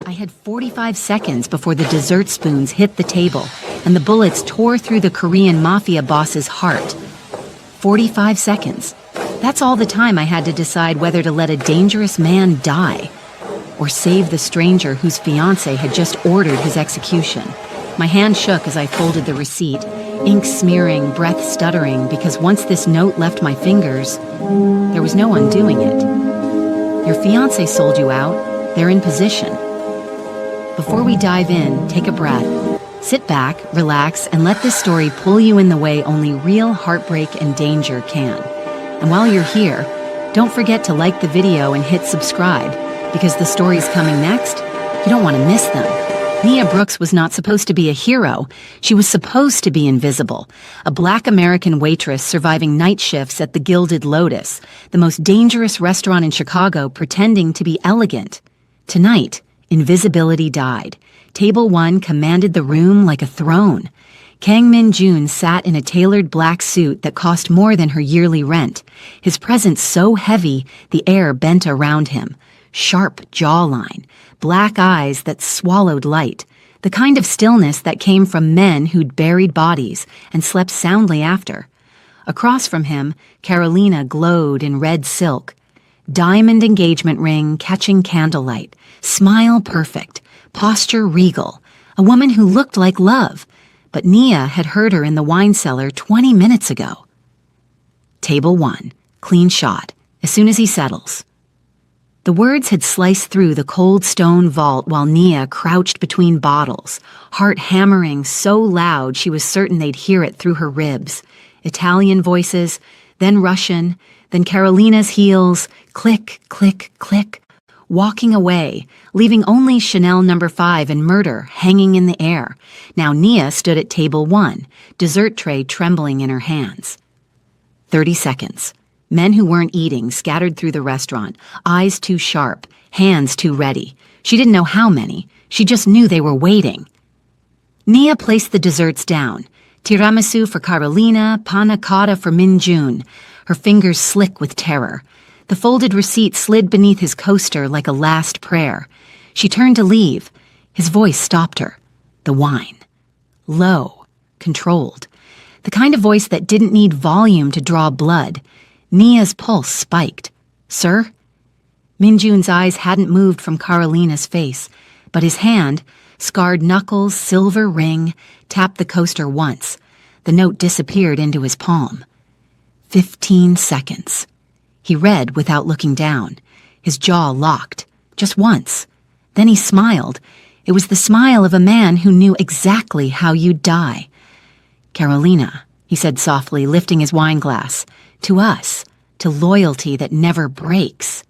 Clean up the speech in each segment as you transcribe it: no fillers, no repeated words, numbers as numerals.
I had 45 seconds before the dessert spoons hit the table and the bullets tore through the Korean Mafia boss's heart. 45 seconds. That's all the time I had to decide whether to let a dangerous man die or save the stranger whose fiancé had just ordered his execution. My hand shook as I folded the receipt, ink smearing, breath stuttering, because once this note left my fingers, there was no undoing it. Your fiancé sold you out. They're in position. Before we dive in, take a breath. Sit back, relax, and let this story pull you in the way only real heartbreak and danger can. And while you're here, don't forget to like the video and hit subscribe, because the stories coming next, you don't want to miss them. Nia Brooks was not supposed to be a hero. She was supposed to be invisible. A Black American waitress surviving night shifts at the Gilded Lotus, the most dangerous restaurant in Chicago, pretending to be elegant. Tonight, invisibility died. Table 1 commanded the room like a throne. Kang Min-jun sat in a tailored black suit that cost more than her yearly rent, his presence so heavy the air bent around him. Sharp jawline, black eyes that swallowed light, the kind of stillness that came from men who'd buried bodies and slept soundly after. Across from him, Carolina glowed in red silk. Diamond engagement ring catching candlelight, smile perfect, posture regal, a woman who looked like love, but Nia had heard her in the wine cellar 20 minutes ago. Table 1, clean shot, as soon as he settles. The words had sliced through the cold stone vault while Nia crouched between bottles, heart hammering so loud she was certain they'd hear it through her ribs. Italian voices, then Russian, then Carolina's heels, click, click, click, walking away, leaving only Chanel No. 5 and murder hanging in the air. Now Nia stood at table 1, dessert tray trembling in her hands. 30 seconds. Men who weren't eating scattered through the restaurant, eyes too sharp, hands too ready. She didn't know how many. She just knew they were waiting. Nia placed the desserts down. Tiramisu for Carolina, panna cotta for Min-jun, her fingers slick with terror. The folded receipt slid beneath his coaster like a last prayer. She turned to leave. His voice stopped her. The wine. Low, controlled. The kind of voice that didn't need volume to draw blood. Nia's pulse spiked. Sir? Min-jun's eyes hadn't moved from Carolina's face, but his hand, scarred knuckles, silver ring, tapped the coaster once. The note disappeared into his palm. 15 seconds. He read without looking down. His jaw locked. Just once. Then he smiled. It was the smile of a man who knew exactly how you'd die. Carolina, he said softly, lifting his wine glass. To us, to loyalty that never breaks.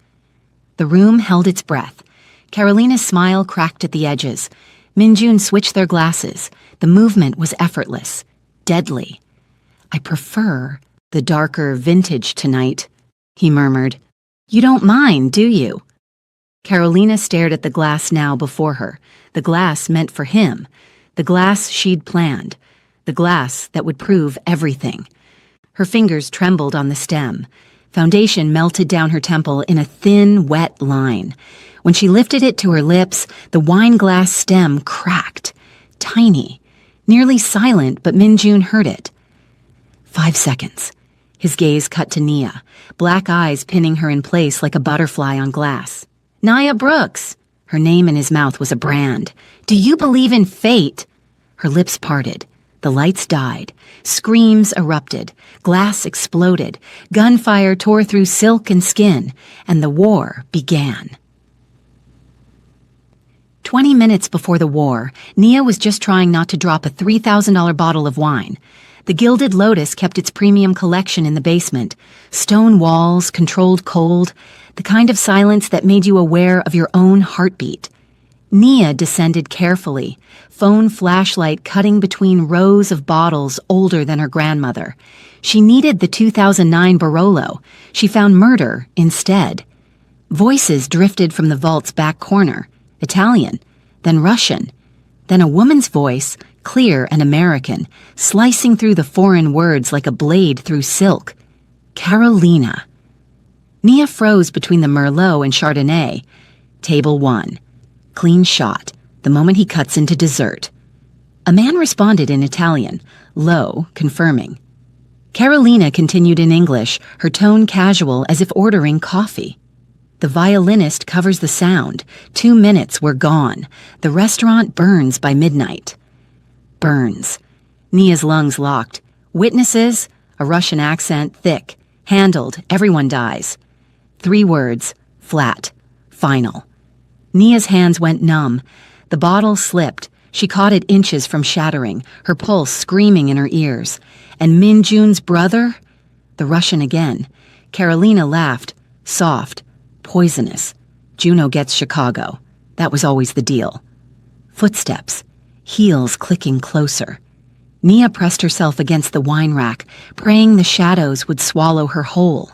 The room held its breath. Carolina's smile cracked at the edges. Min-jun switched their glasses. The movement was effortless, deadly. I prefer the darker vintage tonight, he murmured. You don't mind, do you? Carolina stared at the glass now before her, the glass meant for him, the glass she'd planned, the glass that would prove everything. Her fingers trembled on the stem. Foundation melted down her temple in a thin, wet line. When she lifted it to her lips, the wine glass stem cracked. Tiny, nearly silent, but Min-jun heard it. 5 seconds. His gaze cut to Nia, black eyes pinning her in place like a butterfly on glass. Nia Brooks! Her name in his mouth was a brand. Do you believe in fate? Her lips parted. The lights died. Screams erupted. Glass exploded. Gunfire tore through silk and skin. And the war began. 20 minutes before the war, Nia was just trying not to drop a $3,000 bottle of wine. The Gilded Lotus kept its premium collection in the basement. Stone walls, controlled cold, the kind of silence that made you aware of your own heartbeat. Nia descended carefully, phone flashlight cutting between rows of bottles older than her grandmother. She needed the 2009 Barolo. She found murder instead. Voices drifted from the vault's back corner. Italian, then Russian, then a woman's voice, clear and American, slicing through the foreign words like a blade through silk. Carolina. Nia froze between the Merlot and Chardonnay. Table 1. clean shot the moment he cuts into dessert. A man responded in Italian, low, confirming. Carolina continued in English, her tone casual as if ordering coffee. The violinist covers the sound. 2 minutes were gone. The restaurant burns by midnight. Burns. Nia's lungs locked. Witnesses, a Russian accent, thick. Handled, everyone dies. 3 words, flat, final. Nia's hands went numb. The bottle slipped. She caught it inches from shattering, her pulse screaming in her ears. And Min Jun's brother? The Russian again. Carolina laughed, soft, poisonous. Juno gets Chicago. That was always the deal. Footsteps, heels clicking closer. Nia pressed herself against the wine rack, praying the shadows would swallow her whole.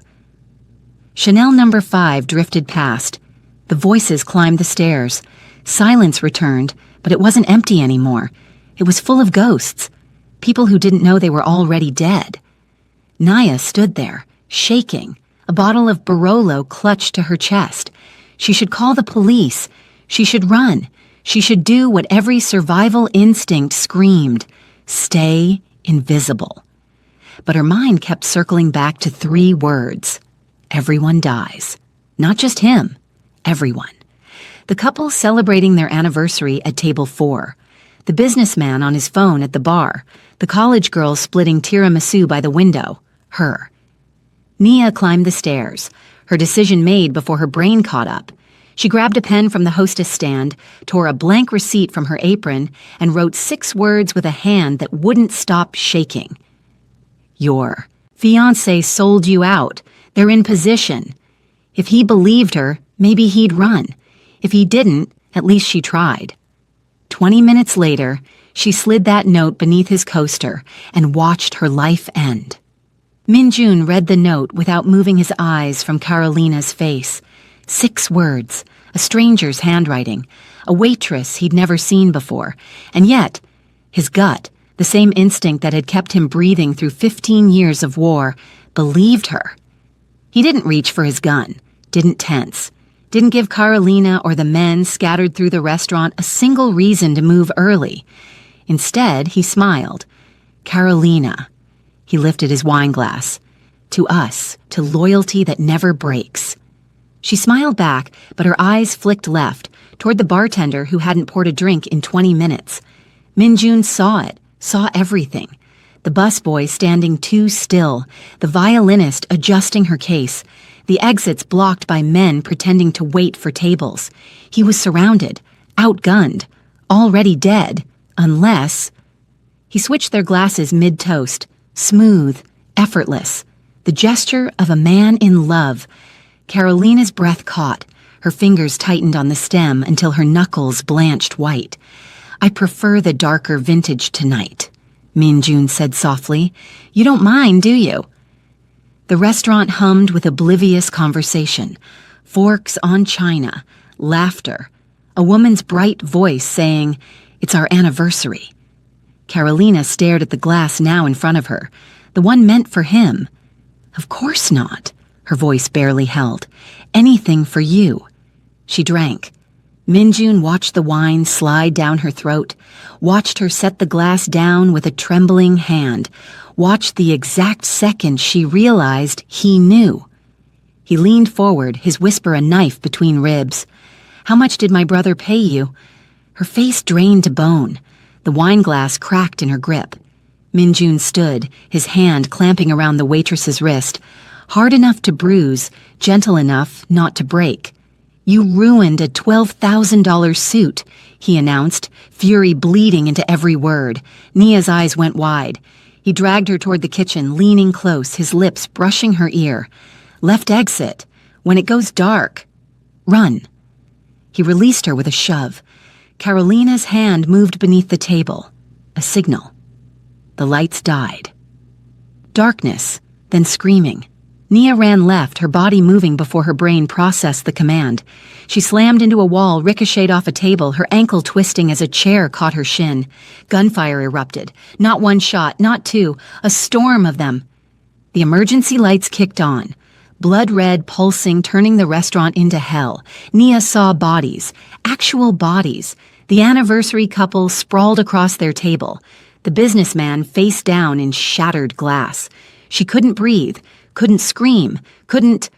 Chanel number 5 drifted past. The voices climbed the stairs. Silence returned, but it wasn't empty anymore. It was full of ghosts, people who didn't know they were already dead. Nia stood there, shaking, a bottle of Barolo clutched to her chest. She should call the police. She should run. She should do what every survival instinct screamed. Stay invisible. But her mind kept circling back to 3 words. Everyone dies. Not just him. Everyone. The couple celebrating their anniversary at table 4. The businessman on his phone at the bar. The college girl splitting tiramisu by the window. Her. Nia climbed the stairs, her decision made before her brain caught up. She grabbed a pen from the hostess stand, tore a blank receipt from her apron, and wrote 6 words with a hand that wouldn't stop shaking. Your fiancé sold you out. They're in position. If he believed her, maybe he'd run. If he didn't, at least she tried. 20 minutes later, she slid that note beneath his coaster and watched her life end. Min Jun read the note without moving his eyes from Carolina's face. 6 words, a stranger's handwriting, a waitress he'd never seen before, and yet, his gut, the same instinct that had kept him breathing through 15 years of war, believed her. He didn't reach for his gun, didn't tense, didn't give Carolina or the men scattered through the restaurant a single reason to move early. Instead, he smiled. Carolina. He lifted his wine glass. To us, to loyalty that never breaks. She smiled back, but her eyes flicked left, toward the bartender who hadn't poured a drink in 20 minutes. Min Jun saw it, saw everything. The busboy standing too still, the violinist adjusting her case, the exits blocked by men pretending to wait for tables. He was surrounded, outgunned, already dead, unless... He switched their glasses mid-toast, smooth, effortless, the gesture of a man in love. Carolina's breath caught, her fingers tightened on the stem until her knuckles blanched white. I prefer the darker vintage tonight, Min Jun said softly. You don't mind, do you? The restaurant hummed with oblivious conversation. Forks on china, laughter, a woman's bright voice saying, "It's our anniversary." Carolina stared at the glass now in front of her, the one meant for him. Of course not, her voice barely held. Anything for you. She drank. Min Jun watched the wine slide down her throat, watched her set the glass down with a trembling hand, watched the exact second she realized he knew. He leaned forward, his whisper a knife between ribs. How much did my brother pay you? Her face drained to bone. The wine glass cracked in her grip. Min Jun stood, his hand clamping around the waitress's wrist, hard enough to bruise, gentle enough not to break. You ruined a $12,000 suit, he announced, fury bleeding into every word. Nia's eyes went wide. He dragged her toward the kitchen, leaning close, his lips brushing her ear. Left exit. When it goes dark. Run. He released her with a shove. Carolina's hand moved beneath the table. A signal. The lights died. Darkness, then screaming. Nia ran left, her body moving before her brain processed the command. She slammed into a wall, ricocheted off a table, her ankle twisting as a chair caught her shin. Gunfire erupted. Not 1 shot, not 2, a storm of them. The emergency lights kicked on. blood red, pulsing, turning the restaurant into hell. Nia saw bodies, actual bodies. The anniversary couple sprawled across their table. The businessman face down in shattered glass. She couldn't breathe, couldn't scream, couldn't...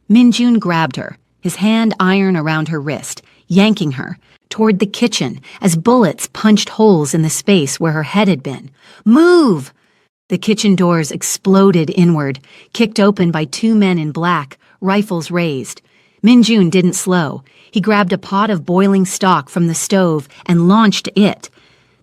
Min-jun grabbed her, his hand iron around her wrist, yanking her toward the kitchen as bullets punched holes in the space where her head had been. Move! The kitchen doors exploded inward, kicked open by two men in black, rifles raised. Min-jun didn't slow. He grabbed a pot of boiling stock from the stove and launched it.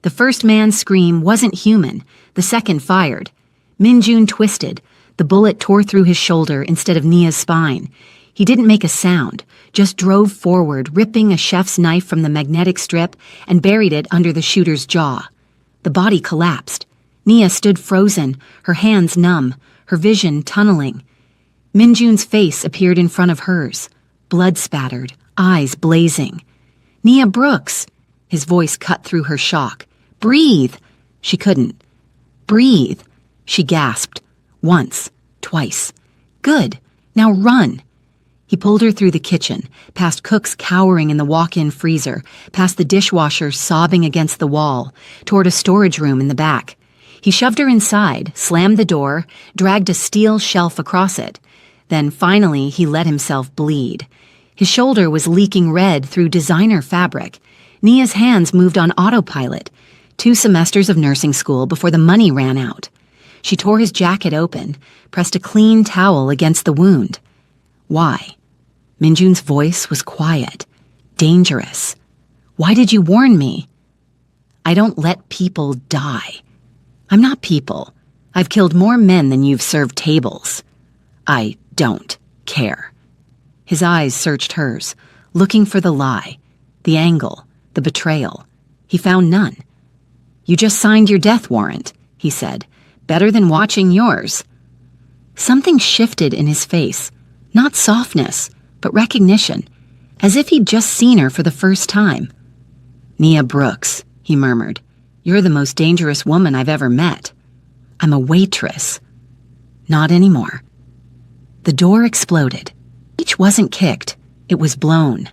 The first man's scream wasn't human. The second fired. Min-jun twisted. The bullet tore through his shoulder instead of Nia's spine. He didn't make a sound, just drove forward, ripping a chef's knife from the magnetic strip and buried it under the shooter's jaw. The body collapsed. Nia stood frozen, her hands numb, her vision tunneling. Min-jun's face appeared in front of hers, blood-spattered, eyes blazing. "Nia Brooks!" His voice cut through her shock. "Breathe!" She couldn't. "Breathe!" She gasped. Once, twice. "Good! Now run!" He pulled her through the kitchen, past cooks cowering in the walk-in freezer, past the dishwasher sobbing against the wall, toward a storage room in the back. He shoved her inside, slammed the door, dragged a steel shelf across it. Then finally he let himself bleed. His shoulder was leaking red through designer fabric. Nia's hands moved on autopilot. 2 semesters of nursing school before the money ran out. She tore his jacket open, pressed a clean towel against the wound. Why? Min-jun's voice was quiet, dangerous. "Why did you warn me?" "I don't let people die." "I'm not people. I've killed more men than you've served tables." "I don't care." His eyes searched hers, looking for the lie, the angle, the betrayal. He found none. "You just signed your death warrant," he said. "Better than watching yours." Something shifted in his face, not softness, but recognition, as if he'd just seen her for the first time. "Nia Brooks," he murmured. "You're the most dangerous woman I've ever met." "I'm a waitress." "Not anymore." The door exploded. Each wasn't kicked. It was blown.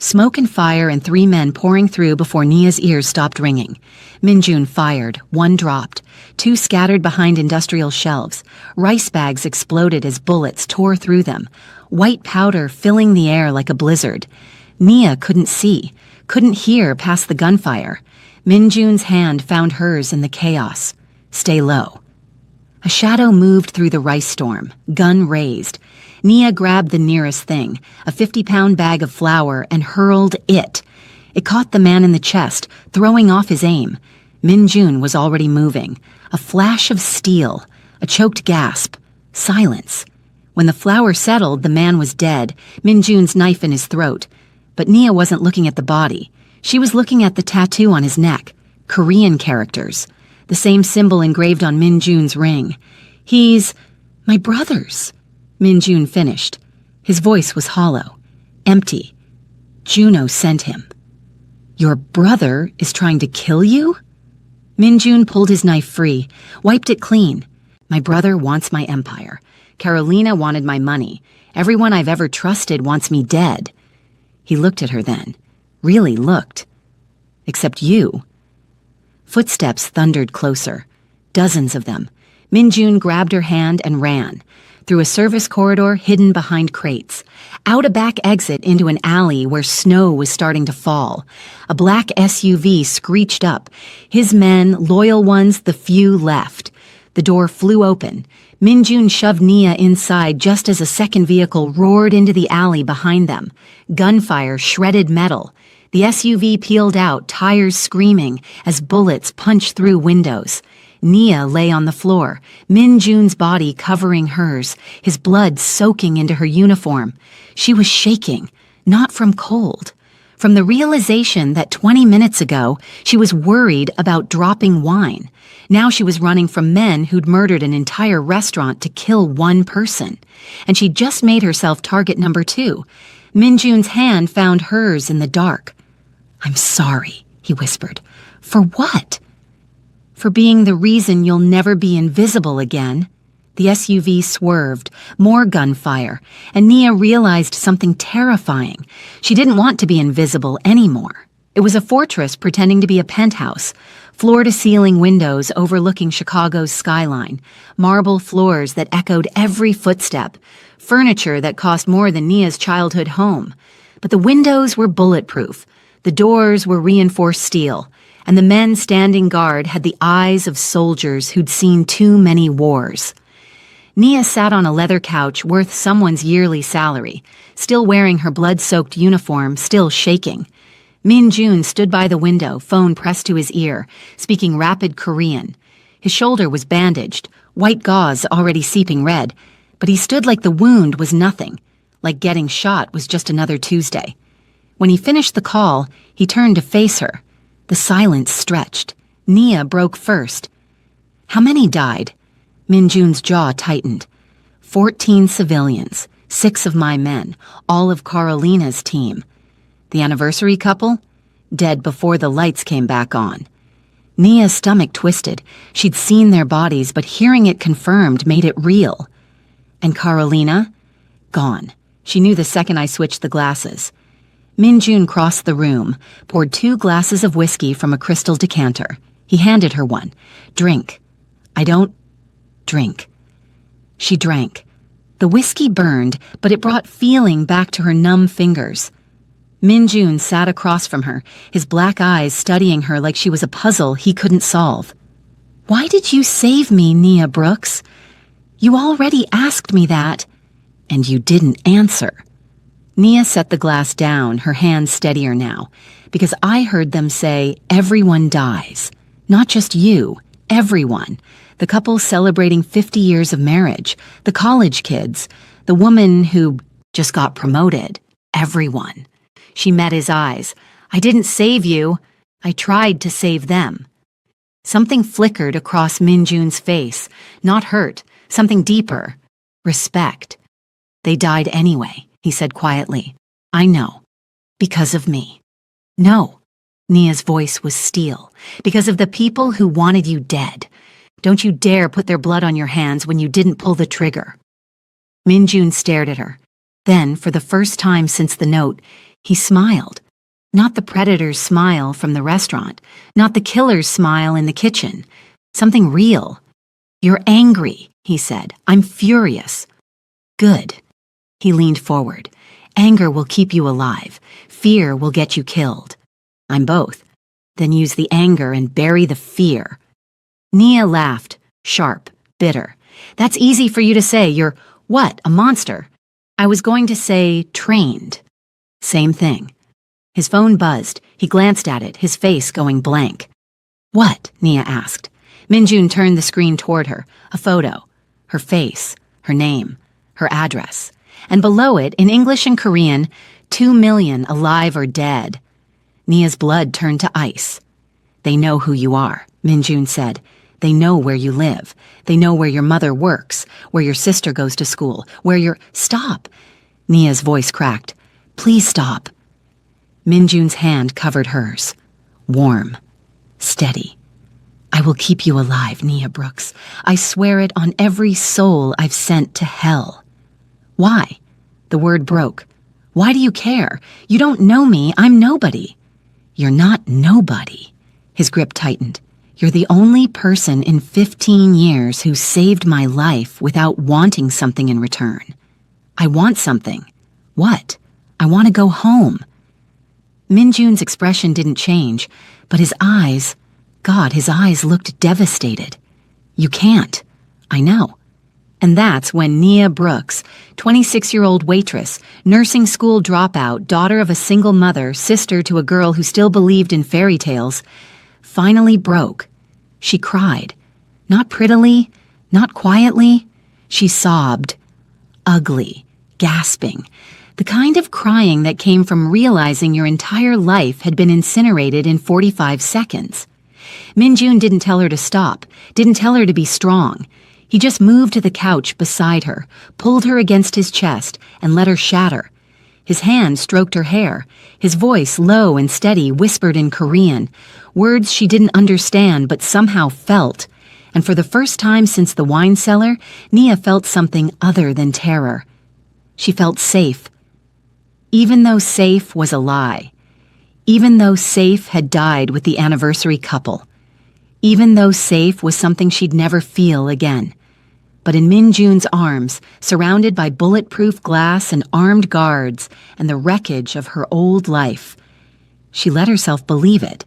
Smoke and fire and 3 men pouring through before Nia's ears stopped ringing. Min-jun fired. 1 dropped. 2 scattered behind industrial shelves. Rice bags exploded as bullets tore through them. White powder filling the air like a blizzard. Nia couldn't see, couldn't hear past the gunfire. Min-jun's hand found hers in the chaos. "Stay low." A shadow moved through the rice storm, gun raised. Nia grabbed the nearest thing, a 50-pound bag of flour, and hurled it. It caught the man in the chest, throwing off his aim. Min-jun was already moving. A flash of steel, a choked gasp, silence. When the flour settled, the man was dead, Min-jun's knife in his throat. But Nia wasn't looking at the body. She was looking at the tattoo on his neck, Korean characters, the same symbol engraved on Min-jun's ring. "He's my brother's," Min-jun finished. His voice was hollow, empty. "Juno sent him." "Your brother is trying to kill you?" Min-jun pulled his knife free, wiped it clean. "My brother wants my empire. Carolina wanted my money. Everyone I've ever trusted wants me dead." He looked at her then. Really looked. "Except you." Footsteps thundered closer. Dozens of them. Min-jun grabbed her hand and ran. Through a service corridor hidden behind crates. Out a back exit into an alley where snow was starting to fall. A black SUV screeched up. His men, loyal ones, the few left. The door flew open. Min-jun shoved Nia inside just as a second vehicle roared into the alley behind them. Gunfire shredded metal. The SUV peeled out, tires screaming, as bullets punched through windows. Nia lay on the floor, Min-jun's body covering hers, his blood soaking into her uniform. She was shaking, not from cold, from the realization that 20 minutes ago she was worried about dropping wine. Now she was running from men who'd murdered an entire restaurant to kill 1 person. And she'd just made herself target number 2. Min-jun's hand found hers in the dark. "I'm sorry," he whispered. "For what?" "For being the reason you'll never be invisible again." The SUV swerved, more gunfire, and Nia realized something terrifying. She didn't want to be invisible anymore. It was a fortress pretending to be a penthouse, floor-to-ceiling windows overlooking Chicago's skyline, marble floors that echoed every footstep, furniture that cost more than Nia's childhood home. But the windows were bulletproof, the doors were reinforced steel, and the men standing guard had the eyes of soldiers who'd seen too many wars. Nia sat on a leather couch worth someone's yearly salary, still wearing her blood-soaked uniform, still shaking. Min Jun stood by the window, phone pressed to his ear, speaking rapid Korean. His shoulder was bandaged, white gauze already seeping red, but he stood like the wound was nothing, like getting shot was just another Tuesday. When he finished the call, he turned to face her. The silence stretched. Nia broke first. "How many died?" Min Jun's jaw tightened. 14 civilians, 6 of my men, all of Carolina's team. The anniversary couple? Dead before the lights came back on. Nia's stomach twisted. She'd seen their bodies, but hearing it confirmed made it real. And Carolina? Gone. She knew the second I switched the glasses. Min Jun crossed the room, poured 2 glasses of whiskey from a crystal decanter. He handed her one. "Drink." "I don't drink." She drank. The whiskey burned, but it brought feeling back to her numb fingers. Min Jun sat across from her, his black eyes studying her like she was a puzzle he couldn't solve. "Why did you save me, Nia Brooks? You already asked me that, and you didn't answer." Nia set the glass down, her hands steadier now, "because I heard them say everyone dies. Not just you, everyone. The couple celebrating 50 years of marriage, the college kids, the woman who just got promoted. Everyone." She met his eyes. "I didn't save you. I tried to save them." Something flickered across Min Jun's face. Not hurt, something deeper. Respect. "They died anyway," he said quietly. "I know. Because of me." "No." Nia's voice was steel. "Because of the people who wanted you dead. Don't you dare put their blood on your hands when you didn't pull the trigger." Min Jun stared at her. Then, for the first time since the note, he smiled. Not the predator's smile from the restaurant, not the killer's smile in the kitchen. Something real. "You're angry," he said. "I'm furious." "Good." He leaned forward. "Anger will keep you alive. Fear will get you killed." "I'm both." "Then use the anger and bury the fear." Nia laughed, sharp, bitter. "That's easy for you to say. You're, what, a monster?" "I was going to say trained." "Same thing." His phone buzzed. He glanced at it, his face going blank. "What?" Nia asked. Min Jun turned the screen toward her. A photo. Her face, her name, her address. And below it, in English and Korean, 2 million alive or dead. Nia's blood turned to ice. "They know who you are," Min Jun said. "They know where you live. They know where your mother works, where your sister goes to school, where your—" "Stop!" Nia's voice cracked. "Please stop." Min Jun's hand covered hers. Warm. Steady. "I will keep you alive, Nia Brooks. I swear it on every soul I've sent to hell." "Why?" The word broke. "Why do you care? You don't know me. I'm nobody." "You're not nobody." His grip tightened. "You're the only person in 15 years who saved my life without wanting something in return." "I want something." "What?" "I want to go home." Min Jun's expression didn't change, but his eyes, God, his eyes looked devastated. "You can't." "I know." And that's when Nia Brooks, 26-year-old waitress, nursing school dropout, daughter of a single mother, sister to a girl who still believed in fairy tales, finally broke. She cried. Not prettily, not quietly. She sobbed. Ugly, gasping. The kind of crying that came from realizing your entire life had been incinerated in 45 seconds. Min Jun didn't tell her to stop, didn't tell her to be strong. He just moved to the couch beside her, pulled her against his chest, and let her shatter. His hand stroked her hair. His voice, low and steady, whispered in Korean, words she didn't understand but somehow felt. and for the first time since the wine cellar, Nia felt something other than terror. She felt safe. Even though safe was a lie. Even though safe had died with the anniversary couple. Even though safe was something she'd never feel again. But in Min-jun's arms, surrounded by bulletproof glass and armed guards and the wreckage of her old life, she let herself believe it.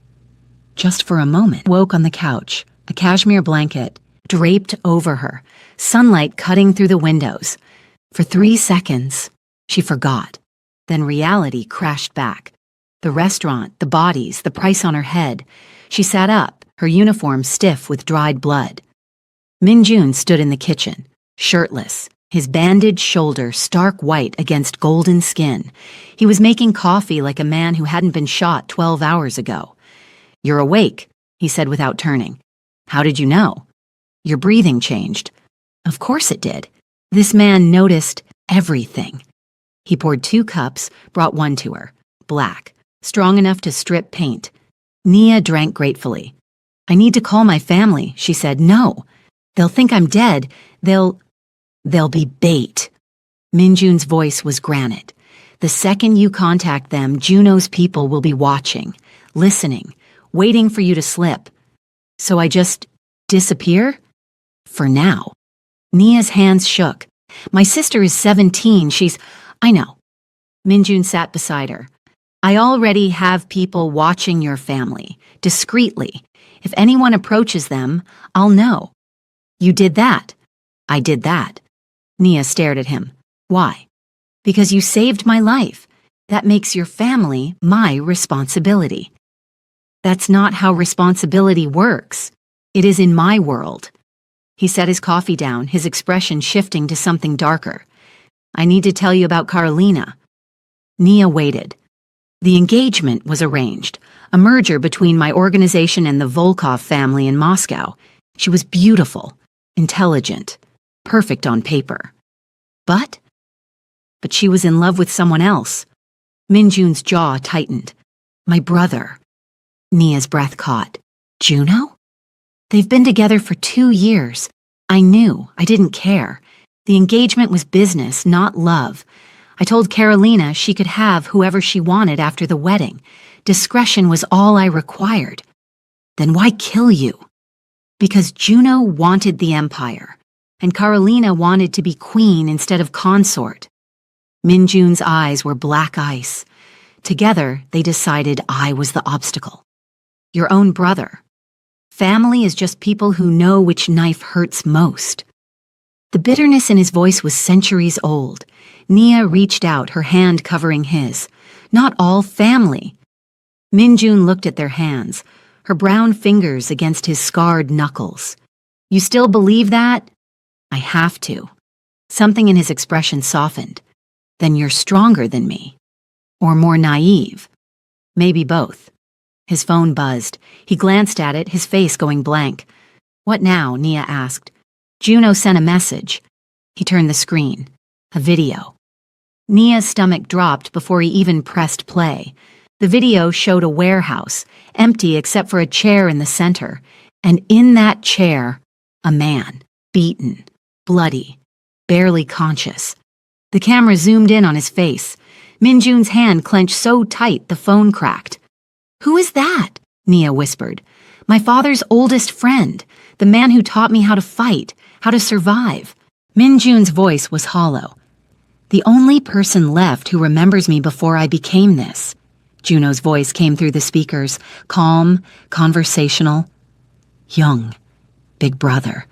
Just for a moment, woke on the couch, a cashmere blanket draped over her, sunlight cutting through the windows. For 3 seconds, she forgot. Then reality crashed back. The restaurant, the bodies, the price on her head. She sat up, her uniform stiff with dried blood. Min-jun stood in the kitchen, shirtless, his bandaged shoulder stark white against golden skin. He was making coffee like a man who hadn't been shot 12 hours ago. "You're awake," he said without turning. "How did you know?" "Your breathing changed." Of course it did. This man noticed everything. He poured 2 cups, brought one to her, black, strong enough to strip paint. Nia drank gratefully. "I need to call my family," she said. "No. They'll think I'm dead. They'll be bait." Min-jun's voice was granite. "The second you contact them, Juno's people will be watching, listening, waiting for you to slip. So I just disappear? For now." Nia's hands shook. "My sister is 17. I know." Min-jun sat beside her. "I already have people watching your family, discreetly. If anyone approaches them, I'll know." "You did that." "I did that." Nia stared at him. "Why?" "Because you saved my life. That makes your family my responsibility." "That's not how responsibility works. It is in my world." He set his coffee down, his expression shifting to something darker. "I need to tell you about Carolina." Nia waited. The engagement was arranged, a merger between my organization and the Volkov family in Moscow. She was beautiful, intelligent, perfect on paper. But she was in love with someone else. Min-jun's jaw tightened. "My brother." Nia's breath caught. "Juno?" "They've been together for 2 years. I knew. I didn't care. The engagement was business, not love. I told Carolina she could have whoever she wanted after the wedding. Discretion was all I required." "Then why kill you?" "Because Juno wanted the empire, and Carolina wanted to be queen instead of consort." Min-jun's eyes were black ice. Together, they decided I was the obstacle. "Your own brother. Family is just people who know which knife hurts most." The bitterness in his voice was centuries old. Nia reached out, her hand covering his. "Not all family." Min-jun looked at their hands, her brown fingers against his scarred knuckles. "You still believe that?" "I have to." Something in his expression softened. "Then you're stronger than me. Or more naive. Maybe both." His phone buzzed. He glanced at it, his face going blank. "What now?" Nia asked. "Juno sent a message." He turned the screen. A video. Nia's stomach dropped before he even pressed play. The video showed a warehouse, empty except for a chair in the center, and in that chair, a man, beaten, bloody, barely conscious. The camera zoomed in on his face. Min-jun's hand clenched so tight the phone cracked. "Who is that?" Nia whispered. "My father's oldest friend, the man who taught me how to fight, how to survive." Min-jun's voice was hollow. "The only person left who remembers me before I became this." Juno's voice came through the speakers, calm, conversational. "Young, big brother,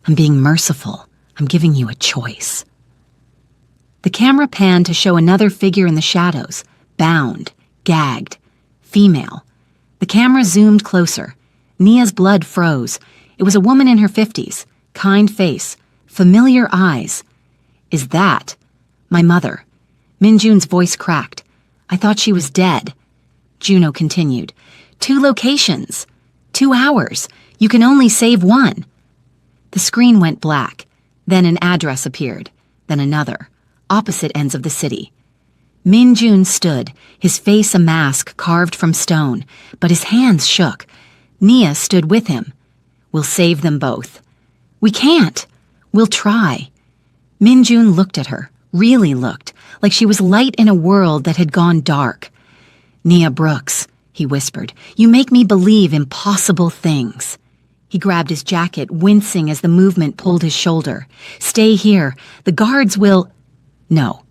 I'm being merciful. I'm giving you a choice." The camera panned to show another figure in the shadows, bound, gagged, female. The camera zoomed closer. Nia's blood froze. It was a woman in her 50s, kind face, familiar eyes. "Is that my mother?" Min-jun's voice cracked. "I thought she was dead." Juno continued. 2 locations. 2 hours. You can only save one." The screen went black. Then an address appeared. Then another. Opposite ends of the city. Min-jun stood, his face a mask carved from stone, but his hands shook. Nia stood with him. We'll save them both. We can't. We'll try. Minjun looked at her, really looked, like she was light in a world that had gone dark. Nia Brooks, he whispered, you make me believe impossible things. He grabbed his jacket, wincing as the movement pulled his shoulder. Stay here. The guards will... No.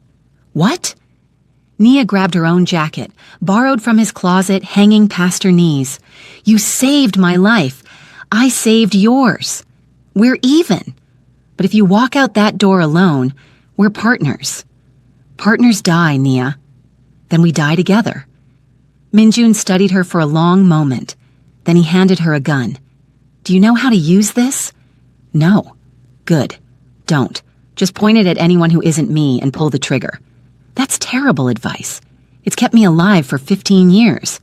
What? Nia grabbed her own jacket, borrowed from his closet, hanging past her knees. You saved my life. I saved yours. We're even. But if you walk out that door alone, we're partners. Partners die, Nia. Then we die together. Minjun studied her for a long moment. Then he handed her a gun. Do you know how to use this? No. Good. Don't. Just point it at anyone who isn't me and pull the trigger. That's terrible advice. It's kept me alive for 15 years.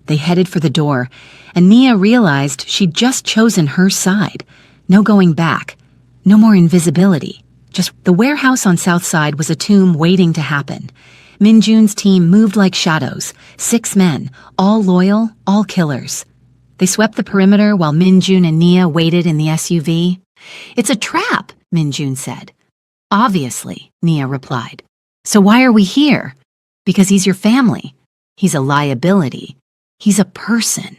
They headed for the door, and Nia realized she'd just chosen her side. No going back. No more invisibility. Just the warehouse on South Side was a tomb waiting to happen. Minjun's team moved like shadows. 6 men, all loyal, all killers. They swept the perimeter while Minjun and Nia waited in the SUV. It's a trap, Minjun said. Obviously, Nia replied. So why are we here? Because he's your family. He's a liability. He's a person.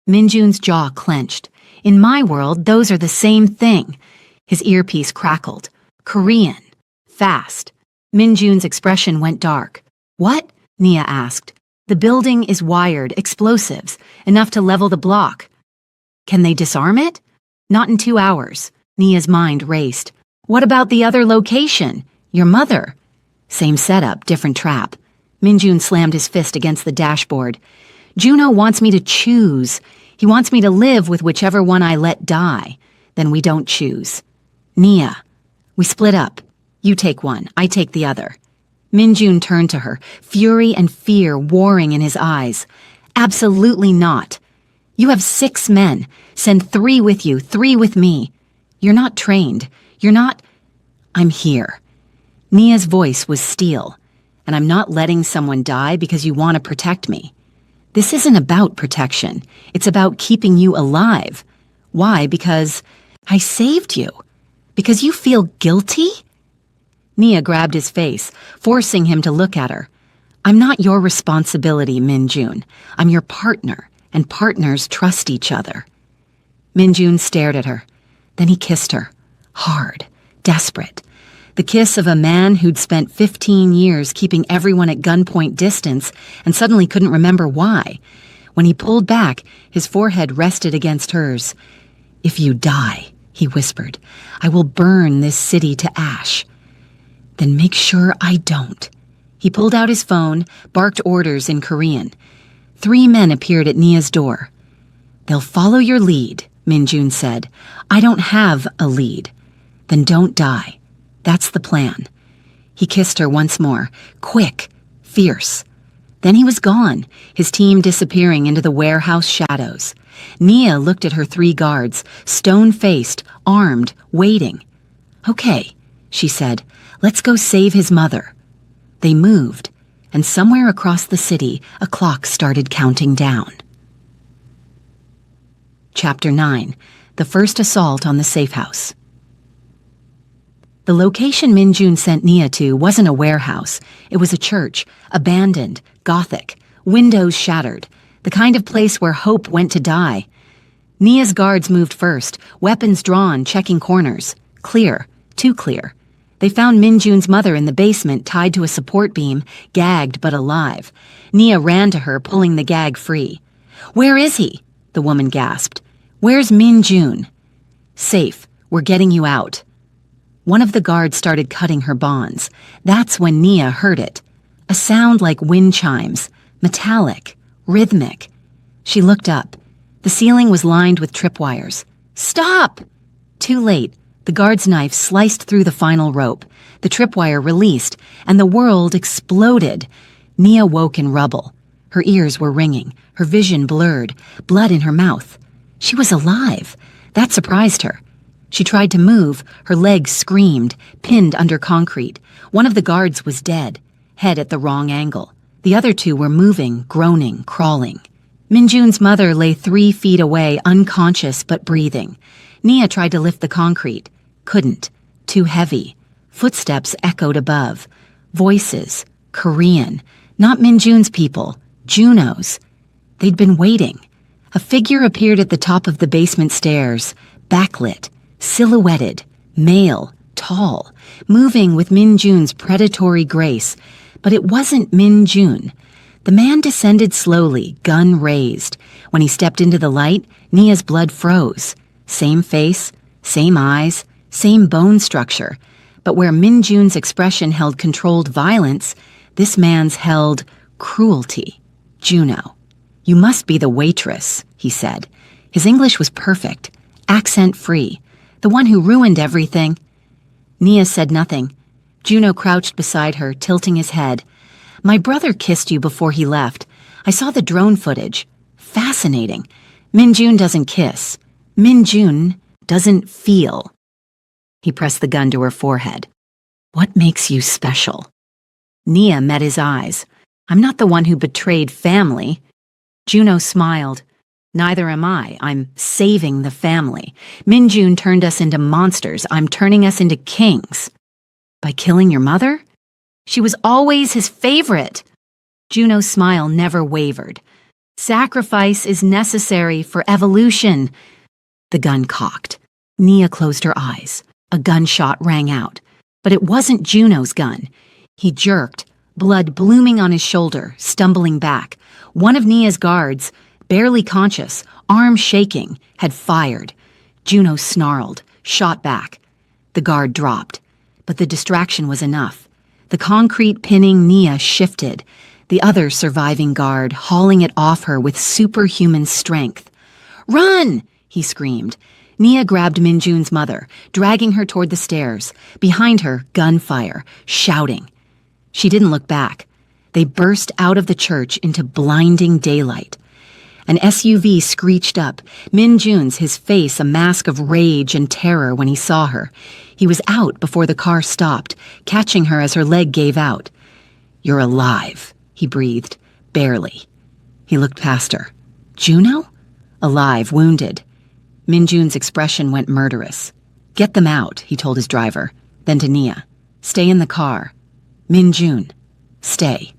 Minjun's jaw clenched. In my world, those are the same thing. His earpiece crackled. Korean. Fast. Minjun's expression went dark. What? Nia asked. The building is wired, explosives, enough to level the block. Can they disarm it? Not in 2 hours. Nia's mind raced. What about the other location? Your mother? Same setup, different trap. Minjun slammed his fist against the dashboard. Juno wants me to choose. He wants me to live with whichever one I let die. Then we don't choose. Nia. We split up. You take one, I take the other. Minjun turned to her, fury and fear warring in his eyes. Absolutely not. You have 6 men. Send 3 with you, 3 with me. You're not trained. You're not... I'm here. Nia's voice was steel. And I'm not letting someone die because you want to protect me. This isn't about protection. It's about keeping you alive. Why? Because I saved you. Because you feel guilty? Nia grabbed his face, forcing him to look at her. I'm not your responsibility, Minjun. I'm your partner, and partners trust each other. Minjun stared at her. Then he kissed her. Hard. Desperate. The kiss of a man who'd spent 15 years keeping everyone at gunpoint distance and suddenly couldn't remember why. When he pulled back, his forehead rested against hers. If you die, he whispered, I will burn this city to ash. Then make sure I don't. He pulled out his phone, barked orders in Korean. 3 men appeared at Nia's door. They'll follow your lead, Minjun said. I don't have a lead. Then don't die. That's the plan. He kissed her once more, quick, fierce. Then he was gone, his team disappearing into the warehouse shadows. Nia looked at her 3 guards, stone-faced, armed, waiting. Okay, she said. Let's go save his mother. They moved, and somewhere across the city, a clock started counting down. Chapter 9. The First Assault on the Safe House. The location Minjun sent Nia to wasn't a warehouse. It was a church, abandoned, gothic, windows shattered, the kind of place where hope went to die. Nia's guards moved first, weapons drawn, checking corners. Clear, too clear. They found Minjun's mother in the basement, tied to a support beam, gagged but alive. Nia ran to her, pulling the gag free. Where is he? The woman gasped. Where's Minjun? Safe. We're getting you out. One of the guards started cutting her bonds. That's when Nia heard it. A sound like wind chimes, metallic, rhythmic. She looked up. The ceiling was lined with tripwires. Stop! Too late. The guard's knife sliced through the final rope. The tripwire released, and the world exploded. Nia woke in rubble. Her ears were ringing, her vision blurred, blood in her mouth. She was alive. That surprised her. She tried to move. Her legs screamed, pinned under concrete. One of the guards was dead, head at the wrong angle. The other 2 were moving, groaning, crawling. Minjun's mother lay 3 feet away, unconscious but breathing. Nia tried to lift the concrete. Couldn't. Too heavy. Footsteps echoed above. Voices. Korean. Not Minjun's people. Juno's. They'd been waiting. A figure appeared at the top of the basement stairs, backlit, silhouetted, male, tall, moving with Minjun's predatory grace. But it wasn't Minjun. The man descended slowly, gun raised. When he stepped into the light, Nia's blood froze. Same face, same eyes, same bone structure. But where Minjun's expression held controlled violence, this man's held cruelty. Juno. "You must be the waitress," he said. His English was perfect, accent-free. "The one who ruined everything." Nia said nothing. Juno crouched beside her, tilting his head. "My brother kissed you before he left. I saw the drone footage. Fascinating. Minjun doesn't kiss. Minjun doesn't feel." He pressed the gun to her forehead. "What makes you special?" Nia met his eyes. "I'm not the one who betrayed family." Juno smiled. "Neither am I. I'm saving the family. Minjun turned us into monsters. I'm turning us into kings." "By killing your mother?" "She was always his favorite." Juno's smile never wavered. "Sacrifice is necessary for evolution." The gun cocked. Nia closed her eyes. A gunshot rang out. But it wasn't Juno's gun. He jerked, blood blooming on his shoulder, stumbling back. One of Nia's guards, barely conscious, arm shaking, had fired. Juno snarled, shot back. The guard dropped. But the distraction was enough. The concrete pinning Nia shifted, the other surviving guard hauling it off her with superhuman strength. "Run!" he screamed. Nia grabbed Minjun's mother, dragging her toward the stairs. Behind her, gunfire, shouting. She didn't look back. They burst out of the church into blinding daylight. An SUV screeched up, Minjun's, his face a mask of rage and terror when he saw her. He was out before the car stopped, catching her as her leg gave out. "You're alive," he breathed, barely. He looked past her. "Juno?" "Alive, wounded." Minjun's expression went murderous. "Get them out," he told his driver. Then to Nia, "Stay in the car." "Minjun, stay."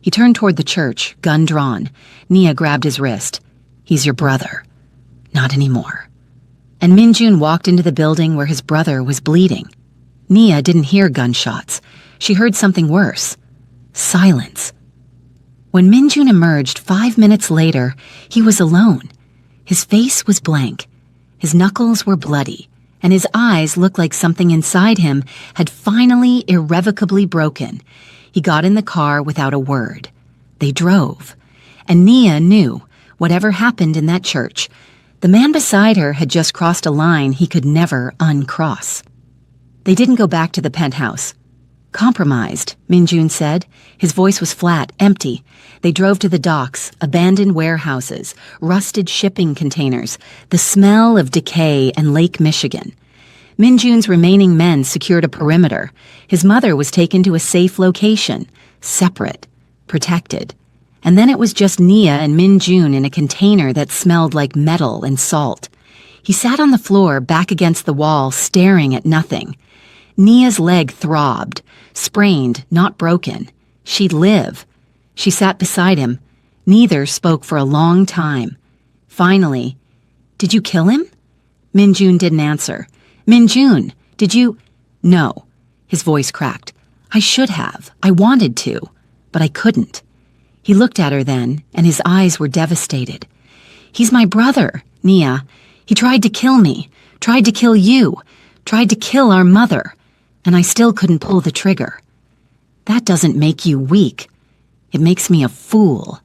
He turned toward the church, gun drawn. Nia grabbed his wrist. "He's your brother." "Not anymore." And Minjun walked into the building where his brother was bleeding. Nia didn't hear gunshots. She heard something worse. Silence. When Minjun emerged 5 minutes later, he was alone. His face was blank. His knuckles were bloody, and his eyes looked like something inside him had finally irrevocably broken. He got in the car without a word. They drove. And Nia knew, whatever happened in that church, the man beside her had just crossed a line he could never uncross. They didn't go back to the penthouse. "Compromised," Minjun said. His voice was flat, empty. They drove to the docks, abandoned warehouses, rusted shipping containers, the smell of decay and Lake Michigan. Minjun's remaining men secured a perimeter. His mother was taken to a safe location, separate, protected. And then it was just Nia and Minjun in a container that smelled like metal and salt. He sat on the floor, back against the wall, staring at nothing. Nia's leg throbbed, sprained, not broken. She'd live. She sat beside him. Neither spoke for a long time. Finally, "Did you kill him?" Minjun didn't answer. "Minjun, did you—" "No." His voice cracked. "I should have. I wanted to. But I couldn't." He looked at her then, and his eyes were devastated. "He's my brother, Nia. He tried to kill me, tried to kill you, tried to kill our mother, and I still couldn't pull the trigger. That doesn't make you weak. It makes me a fool.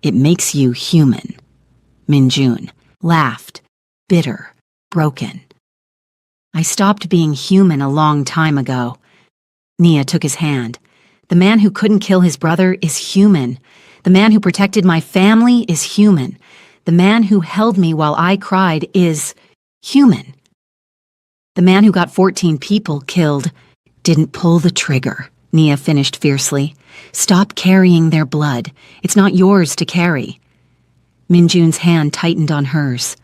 It makes you human." Minjun laughed, bitter, broken. "I stopped being human a long time ago." Nia took his hand. "The man who couldn't kill his brother is human. The man who protected my family is human. The man who held me while I cried is human. The man who got 14 people killed didn't pull the trigger," Nia finished fiercely. "Stop carrying their blood. It's not yours to carry." Minjun's hand tightened on hers.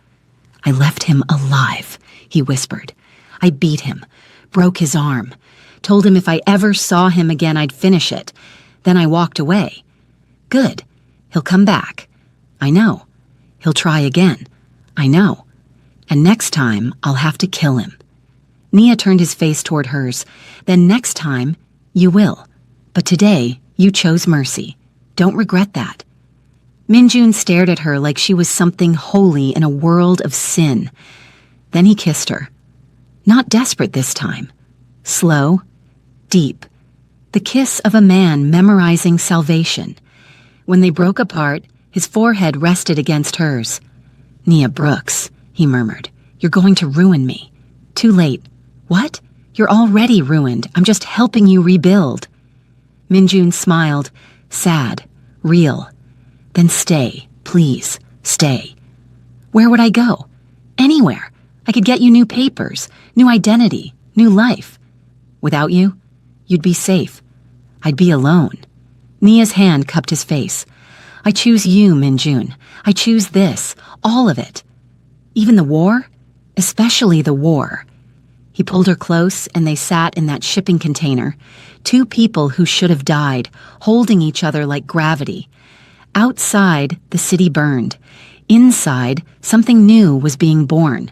"I left him alive," he whispered. "I beat him, broke his arm, told him if I ever saw him again I'd finish it. Then I walked away. Good. He'll come back. I know. He'll try again. I know. And next time, I'll have to kill him." Nia turned his face toward hers. "Then next time, you will. But today, you chose mercy. Don't regret that." Minjun stared at her like she was something holy in a world of sin. Then he kissed her. Not desperate this time. Slow, deep. The kiss of a man memorizing salvation. When they broke apart, his forehead rested against hers. "Nia Brooks," he murmured, "you're going to ruin me." "Too late." "What? You're already ruined. I'm just helping you rebuild." Minjun smiled, sad, real. "Then stay, please, stay." "Where would I go?" "Anywhere. I could get you new papers, new identity, new life." "Without you, you'd be safe. I'd be alone." Nia's hand cupped his face. "I choose you, Minjun. I choose this, all of it. Even the war? Especially the war." He pulled her close, and they sat in that shipping container, two people who should have died, holding each other like gravity. Outside, the city burned. Inside, something new was being born.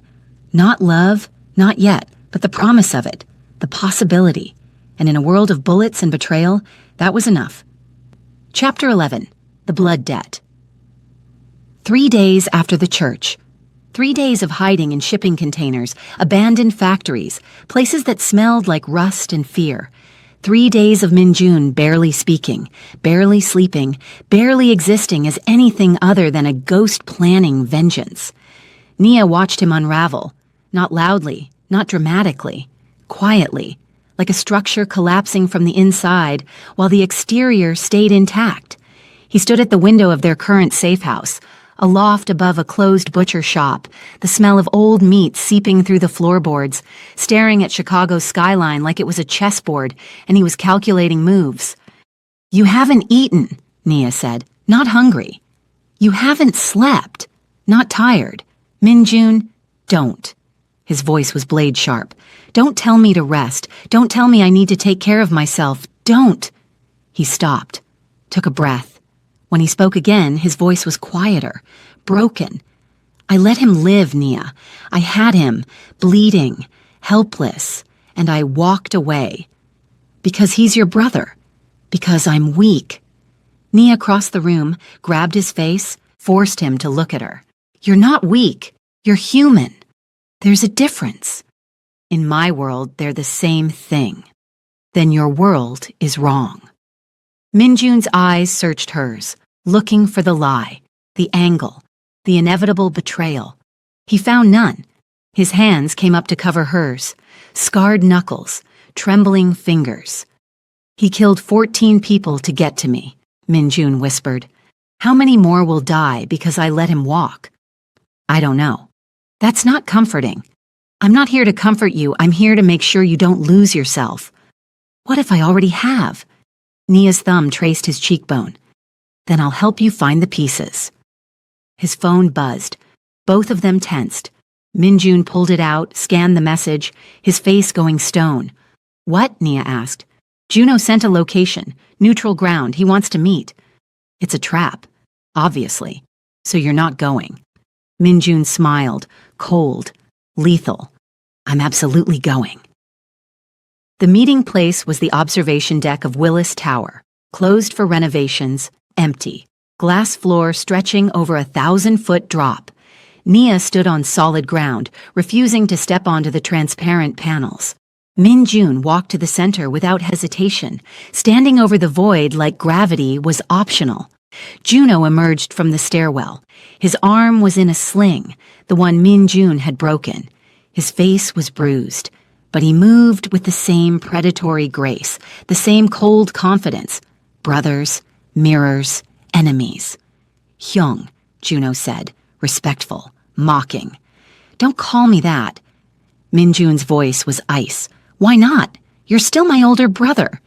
Not love, not yet, but the promise of it, the possibility. And in a world of bullets and betrayal, that was enough. Chapter 11. The Blood Debt. 3 days after the church. 3 days of hiding in shipping containers, abandoned factories, places that smelled like rust and fear. 3 days of Minjun barely speaking, barely sleeping, barely existing as anything other than a ghost planning vengeance. Nia watched him unravel, not loudly, not dramatically, quietly, like a structure collapsing from the inside while the exterior stayed intact. He stood at the window of their current safe house, a loft above a closed butcher shop, the smell of old meat seeping through the floorboards, staring at Chicago's skyline like it was a chessboard and he was calculating moves. "You haven't eaten," Nia said, "not hungry. You haven't slept, not tired. Minjun, don't." His voice was blade sharp. "Don't tell me to rest. Don't tell me I need to take care of myself. Don't." He stopped, took a breath. When he spoke again, his voice was quieter, broken. "I let him live, Nia. I had him, bleeding, helpless, and I walked away. Because he's your brother. Because I'm weak." Nia crossed the room, grabbed his face, forced him to look at her. "You're not weak. You're human. There's a difference. In my world, they're the same thing. Then your world is wrong." Minjun's eyes searched hers, looking for the lie, the angle, the inevitable betrayal. He found none. His hands came up to cover hers, scarred knuckles, trembling fingers. "He killed 14 people to get to me," Minjun whispered. "How many more will die because I let him walk?" "I don't know." "That's not comforting. I'm not here to comfort you. I'm here to make sure you don't lose yourself." "What if I already have?" Nia's thumb traced his cheekbone. "Then I'll help you find the pieces." His phone buzzed. Both of them tensed. Minjun pulled it out, scanned the message, his face going stone. "What?" Nia asked. "Juno sent a location. Neutral ground. He wants to meet." "It's a trap. Obviously. So you're not going." Minjun smiled, cold, lethal. "I'm absolutely going." The meeting place was the observation deck of Willis Tower, closed for renovations, empty, glass floor stretching over a 1,000-foot drop. Nia stood on solid ground, refusing to step onto the transparent panels. Minjun walked to the center without hesitation, standing over the void like gravity was optional. Juno emerged from the stairwell. His arm was in a sling, the one Minjun had broken. His face was bruised, but he moved with the same predatory grace, the same cold confidence. Brothers, mirrors, enemies. "Hyung," Juno said, respectful, mocking. "Don't call me that." Minjun's voice was ice. "Why not? You're still my older brother.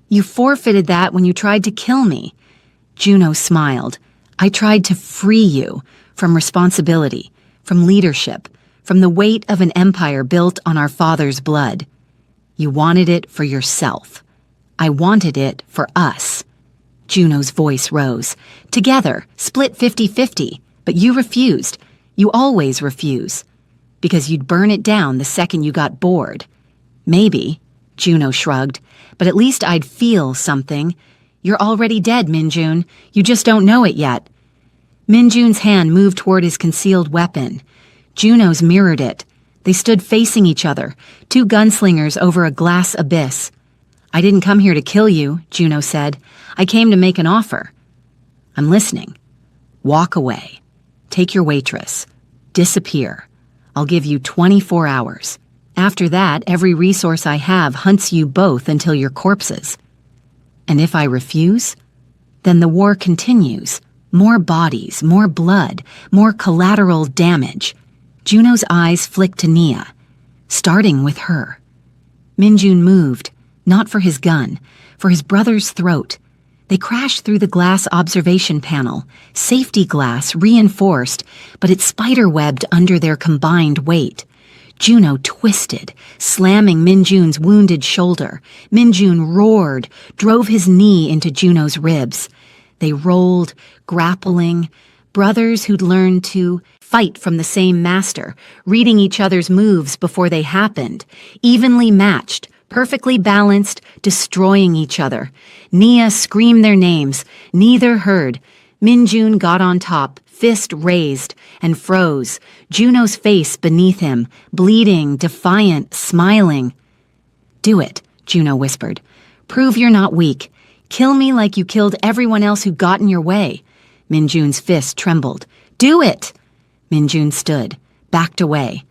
You forfeited that when you tried to kill me." Juno smiled. I tried to free you from responsibility, from leadership, from the weight of an empire built on our father's blood. You wanted it for yourself. I wanted it for us. Juno's voice rose. Together, split 50-50, but you refused. You always refuse. Because you'd burn it down the second you got bored. Maybe, Juno shrugged, but at least I'd feel something. You're already dead, Minjun. You just don't know it yet. Minjun's hand moved toward his concealed weapon. Juno's mirrored it. They stood facing each other, two gunslingers over a glass abyss. I didn't come here to kill you, Juno said. I came to make an offer. I'm listening. Walk away. Take your waitress. Disappear. I'll give you 24 hours. After that, every resource I have hunts you both until you're corpses. And if I refuse, then the war continues. More bodies, more blood, more collateral damage. Juno's eyes flicked to Nia, starting with her. Minjun moved, not for his gun, for his brother's throat. They crashed through the glass observation panel, safety glass reinforced, but it spiderwebbed under their combined weight. Juno twisted, slamming Minjun's wounded shoulder. Minjun roared, drove his knee into Juno's ribs. They rolled, grappling, brothers who'd learned to fight from the same master, reading each other's moves before they happened, evenly matched, perfectly balanced, destroying each other. Nia screamed their names. Neither heard. Minjun got on top, fist raised, and froze, Juno's face beneath him, bleeding, defiant, smiling. Do it, Juno whispered. Prove you're not weak. Kill me like you killed everyone else who got in your way. Minjun's fist trembled. Do it! Minjun stood, backed away.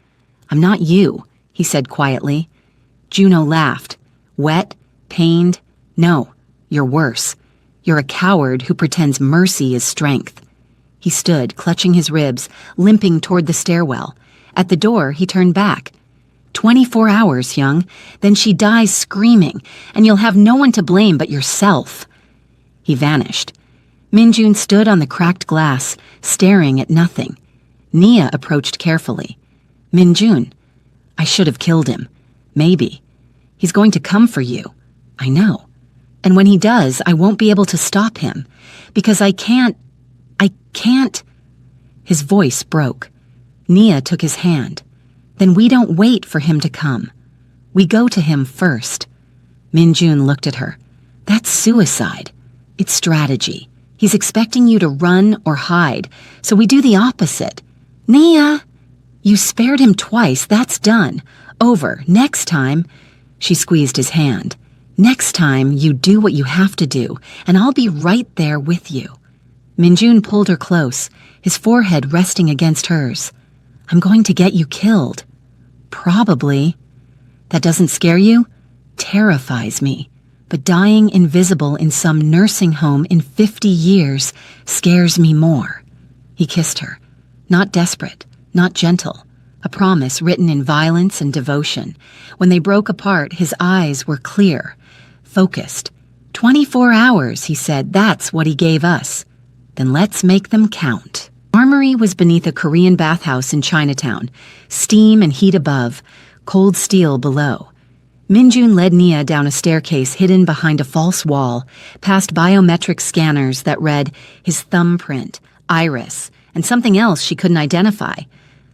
I'm not you, he said quietly. Juno laughed. Wet? Pained? No, you're worse. You're a coward who pretends mercy is strength. He stood, clutching his ribs, limping toward the stairwell. At the door, he turned back. 24 hours, young. Then she dies screaming, and you'll have no one to blame but yourself. He vanished. Minjun stood on the cracked glass, staring at nothing. Nia approached carefully. Minjun, I should have killed him. Maybe. He's going to come for you. I know. And when he does, I won't be able to stop him. Because I can't. His voice broke. Nia took his hand. Then we don't wait for him to come. We go to him first. Minjun looked at her. That's suicide. It's strategy. He's expecting you to run or hide, so we do the opposite. Nia! You spared him twice, that's done. Over. Next time, she squeezed his hand. Next time, you do what you have to do, and I'll be right there with you. Minjun pulled her close, his forehead resting against hers. I'm going to get you killed. Probably. That doesn't scare you? Terrifies me. But dying invisible in some nursing home in 50 years scares me more. He kissed her. Not desperate, not gentle. A promise written in violence and devotion. When they broke apart, his eyes were clear, focused. 24 hours, he said, that's what he gave us. Then let's make them count. Armory was beneath a Korean bathhouse in Chinatown, steam and heat above, cold steel below. Minjun led Nia down a staircase hidden behind a false wall, past biometric scanners that read his thumbprint, iris, and something else she couldn't identify.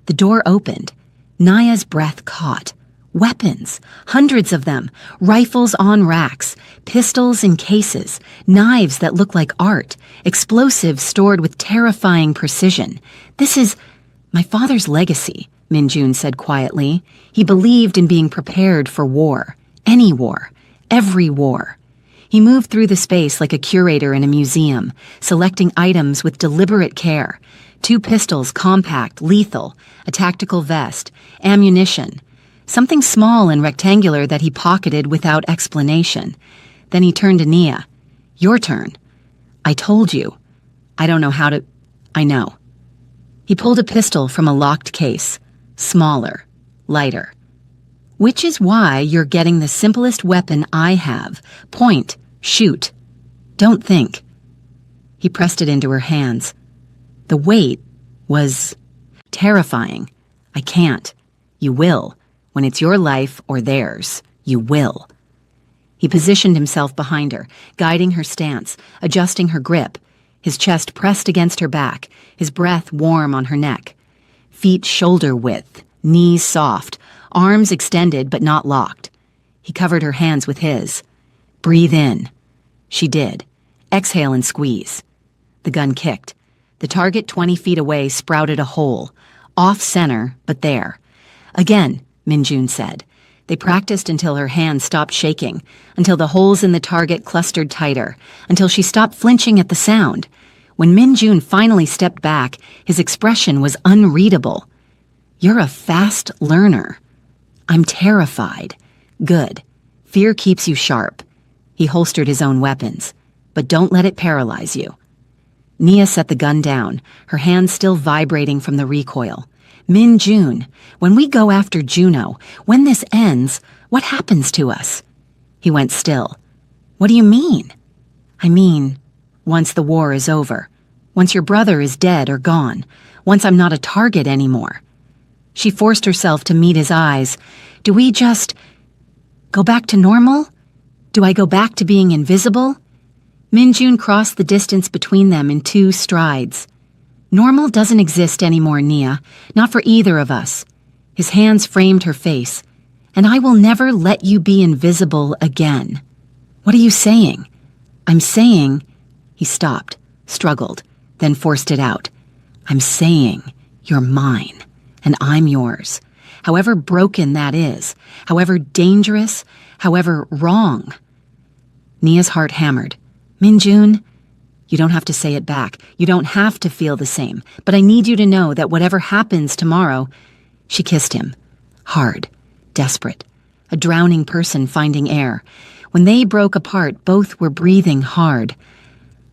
The door opened. Naya's breath caught. Weapons, hundreds of them, rifles on racks, pistols in cases, knives that look like art, explosives stored with terrifying precision. This is my father's legacy, Minjun said quietly. He believed in being prepared for war. Any war. Every war. He moved through the space like a curator in a museum, selecting items with deliberate care. 2 pistols, compact, lethal, a tactical vest, ammunition. Something small and rectangular that he pocketed without explanation. Then he turned to Nia. Your turn. I told you. I don't know how to... I know. He pulled a pistol from a locked case. Smaller. Lighter. Which is why you're getting the simplest weapon I have. Point. Shoot. Don't think. He pressed it into her hands. The weight was terrifying. I can't. You will. When it's your life or theirs, you will. He positioned himself behind her, guiding her stance, adjusting her grip, his chest pressed against her back, his breath warm on her neck. Feet shoulder width, knees soft, arms extended but not locked. He covered her hands with his. Breathe in. She did. Exhale and squeeze. The gun kicked. The target 20 feet away sprouted a hole. Off center, but there. Again, Minjun said. They practiced until her hands stopped shaking, until the holes in the target clustered tighter, until she stopped flinching at the sound. When Minjun finally stepped back, his expression was unreadable. You're a fast learner. I'm terrified. Good. Fear keeps you sharp. He holstered his own weapons. But don't let it paralyze you. Nia set the gun down, her hands still vibrating from the recoil. Minjun, when we go after Juno, when this ends, what happens to us? He went still. What do you mean? I mean, once the war is over, once your brother is dead or gone, once I'm not a target anymore. She forced herself to meet his eyes. Do we just go back to normal? Do I go back to being invisible? Minjun crossed the distance between them in 2 strides. Normal doesn't exist anymore, Nia. Not for either of us. His hands framed her face. And I will never let you be invisible again. What are you saying? I'm saying... He stopped, struggled, then forced it out. I'm saying you're mine, and I'm yours. However broken that is, however dangerous, however wrong. Nia's heart hammered. Minjun, you don't have to say it back. You don't have to feel the same. But I need you to know that whatever happens tomorrow... She kissed him. Hard. Desperate. A drowning person finding air. When they broke apart, both were breathing hard.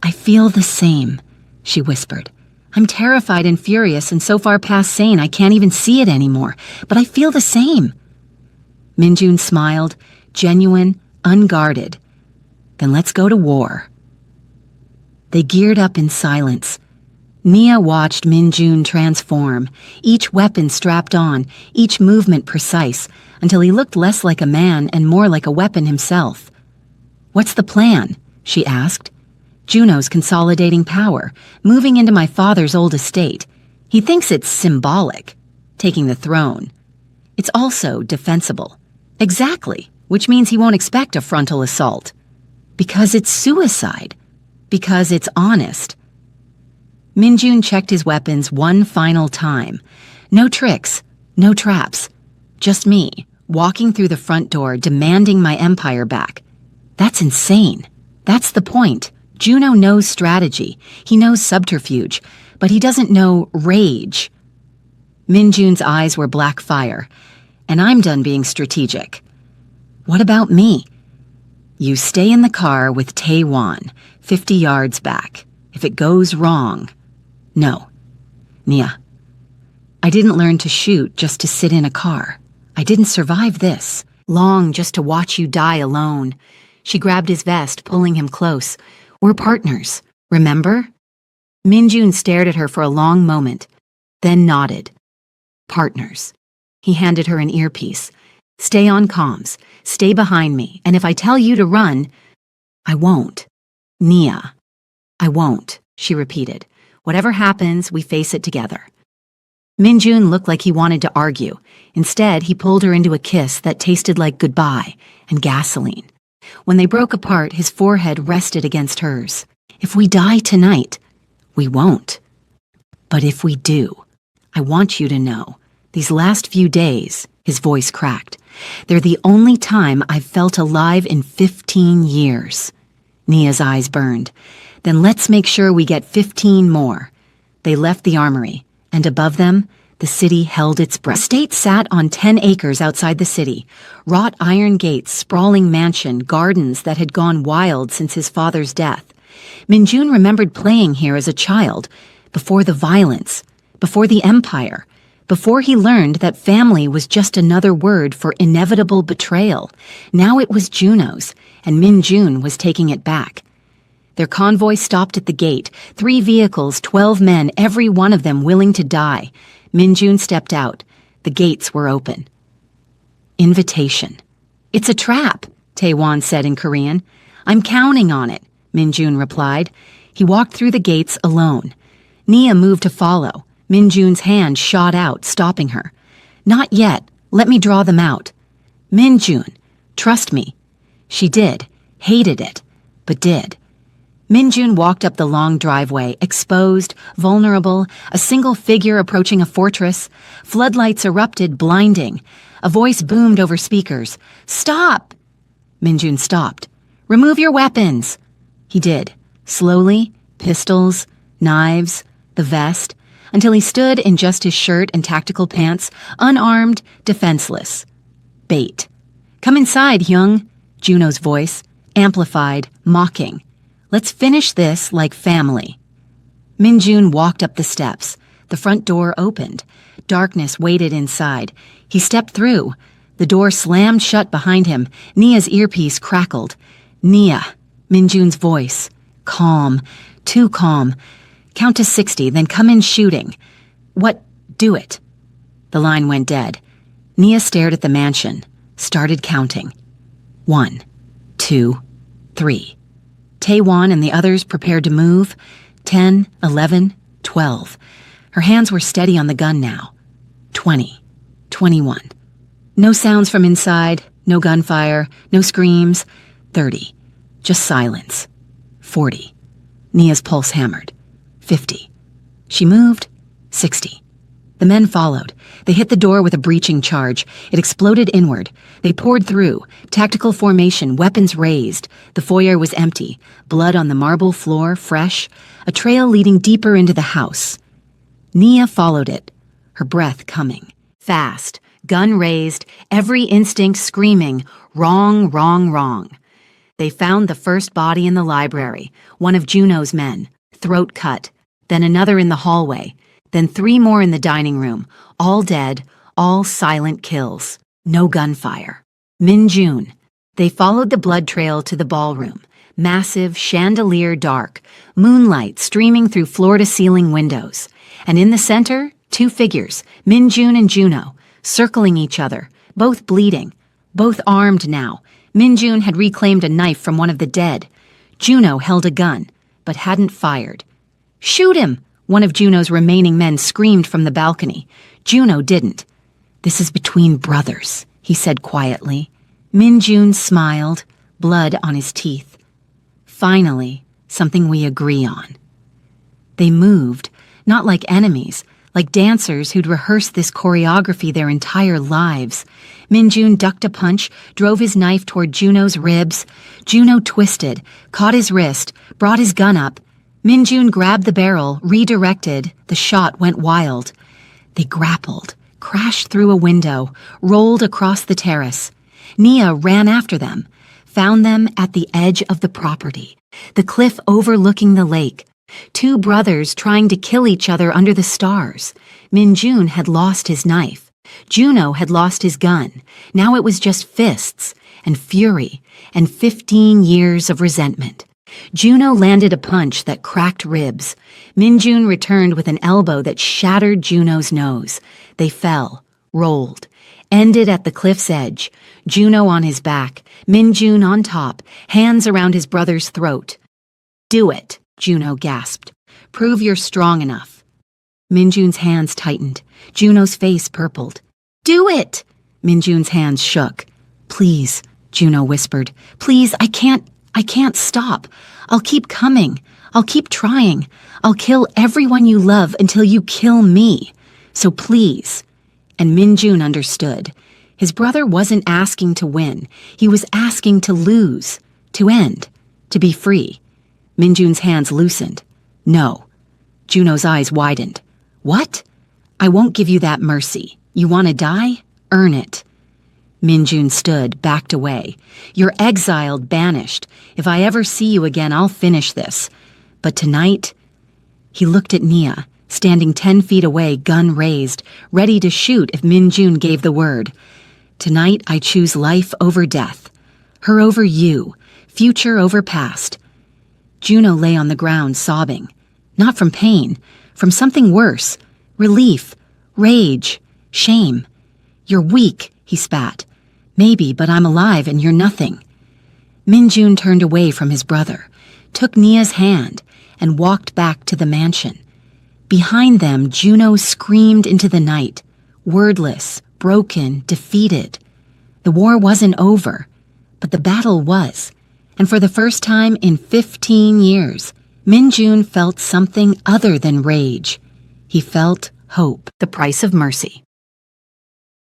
I feel the same, she whispered. I'm terrified and furious and so far past sane I can't even see it anymore. But I feel the same. Minjun smiled, genuine, unguarded. Then let's go to war. They geared up in silence. Nia watched Minjun transform, each weapon strapped on, each movement precise, until he looked less like a man and more like a weapon himself. What's the plan? She asked. Juno's consolidating power, moving into my father's old estate. He thinks it's symbolic, taking the throne. It's also defensible. Exactly, which means he won't expect a frontal assault. Because it's suicide. Because it's honest. Minjun checked his weapons one final time. No tricks, no traps. Just me, walking through the front door, demanding my empire back. That's insane. That's the point. Juno knows strategy. He knows subterfuge. But he doesn't know rage. Minjun's eyes were black fire. And I'm done being strategic. What about me? You stay in the car with Tae-Wan, 50 yards back. If it goes wrong... No. Nia. I didn't learn to shoot just to sit in a car. I didn't survive this. Long just to watch you die alone. She grabbed his vest, pulling him close. We're partners, remember? Minjun stared at her for a long moment, then nodded. Partners. He handed her an earpiece. Stay on comms. Stay behind me, and if I tell you to run... I won't. Nia. I won't, she repeated. Whatever happens, we face it together. Minjun looked like he wanted to argue. Instead, he pulled her into a kiss that tasted like goodbye and gasoline. When they broke apart, his forehead rested against hers. If we die tonight, we won't. But if we do, I want you to know, these last few days, his voice cracked, they're the only time I've felt alive in 15 years. Nia's eyes burned. Then let's make sure we get 15 more. They left the armory, and above them, the city held its breath. The estate sat on 10 acres outside the city, wrought iron gates, sprawling mansion, gardens that had gone wild since his father's death. Minjun remembered playing here as a child, before the violence, before the empire, before he learned that family was just another word for inevitable betrayal. Now it was Juno's, and Minjun was taking it back. Their convoy stopped at the gate. 3 vehicles, 12 men, every one of them willing to die. Minjun stepped out. The gates were open. Invitation. "It's a trap," Taewon said in Korean. "I'm counting on it," Minjun replied. He walked through the gates alone. Nia moved to follow. Minjun's hand shot out, stopping her. "Not yet. Let me draw them out." "Minjun, trust me." She did. Hated it, but did. Minjun walked up the long driveway, exposed, vulnerable, a single figure approaching a fortress. Floodlights erupted, blinding. A voice boomed over speakers. "Stop!" Minjun stopped. "Remove your weapons." He did. Slowly, pistols, knives, the vest, until he stood in just his shirt and tactical pants, unarmed, defenseless. Bait. "Come inside, Hyung," Juno's voice, amplified, mocking. "Let's finish this like family." Minjun walked up the steps. The front door opened. Darkness waited inside. He stepped through. The door slammed shut behind him. Nia's earpiece crackled. "Nia," Minjun's voice. Calm. Too calm. "Count to 60, then come in shooting." "What? Do it." The line went dead. Nia stared at the mansion. Started counting. 1, 2, 3. Taewon and the others prepared to move. 10, 11, 12. Her hands were steady on the gun now. 20, 21. No sounds from inside, no gunfire, no screams. 30. Just silence. 40. Nia's pulse hammered. 50. She moved. 60. The men followed. They hit the door with a breaching charge. It exploded inward. They poured through. Tactical formation, weapons raised. The foyer was empty. Blood on the marble floor, fresh. A trail leading deeper into the house. Nia followed it, her breath coming. Fast, gun raised, every instinct screaming, wrong, wrong, wrong. They found the first body in the library, one of Juno's men, throat cut. Then another in the hallway. Then 3 more in the dining room, all dead, all silent kills. No gunfire. Minjun. They followed the blood trail to the ballroom. Massive, chandelier dark, moonlight streaming through floor-to-ceiling windows. And in the center, 2 figures, Minjun and Juno, circling each other, both bleeding, both armed now. Minjun had reclaimed a knife from one of the dead. Juno held a gun, but hadn't fired. "Shoot him!" One of Juno's remaining men screamed from the balcony. Juno didn't. "This is between brothers," he said quietly. Minjun smiled, blood on his teeth. "Finally, something we agree on." They moved, not like enemies, like dancers who'd rehearsed this choreography their entire lives. Minjun ducked a punch, drove his knife toward Juno's ribs. Juno twisted, caught his wrist, brought his gun up. Minjun grabbed the barrel, redirected. The shot went wild. They grappled, crashed through a window, rolled across the terrace. Nia ran after them, found them at the edge of the property, the cliff overlooking the lake. 2 brothers trying to kill each other under the stars. Minjun had lost his knife. Juno had lost his gun. Now it was just fists and fury and 15 years of resentment. Juno landed a punch that cracked ribs. Minjun returned with an elbow that shattered Juno's nose. They fell, rolled, ended at the cliff's edge. Juno on his back, Minjun on top, hands around his brother's throat. "Do it," Juno gasped. "Prove you're strong enough." Minjun's hands tightened. Juno's face purpled. "Do it!" Minjun's hands shook. "Please," Juno whispered. "Please, I can't stop. I'll keep coming. I'll keep trying. I'll kill everyone you love until you kill me. So please." And Minjun understood. His brother wasn't asking to win. He was asking to lose, to end, to be free. Minjun's hands loosened. "No." Juno's eyes widened. "What?" "I won't give you that mercy. You want to die? Earn it." Minjun stood, backed away. "You're exiled, banished. If I ever see you again, I'll finish this. But tonight..." He looked at Nia, standing 10 feet away, gun raised, ready to shoot if Minjun gave the word. "Tonight I choose life over death. Her over you. Future over past." Juno lay on the ground sobbing. Not from pain, from something worse. Relief, rage, shame. "You're weak," he spat. "Maybe, but I'm alive and you're nothing." Minjun turned away from his brother, took Nia's hand, and walked back to the mansion. Behind them, Juno screamed into the night, wordless, broken, defeated. The war wasn't over, but the battle was, and for the first time in 15 years, Minjun felt something other than rage. He felt hope, the price of mercy.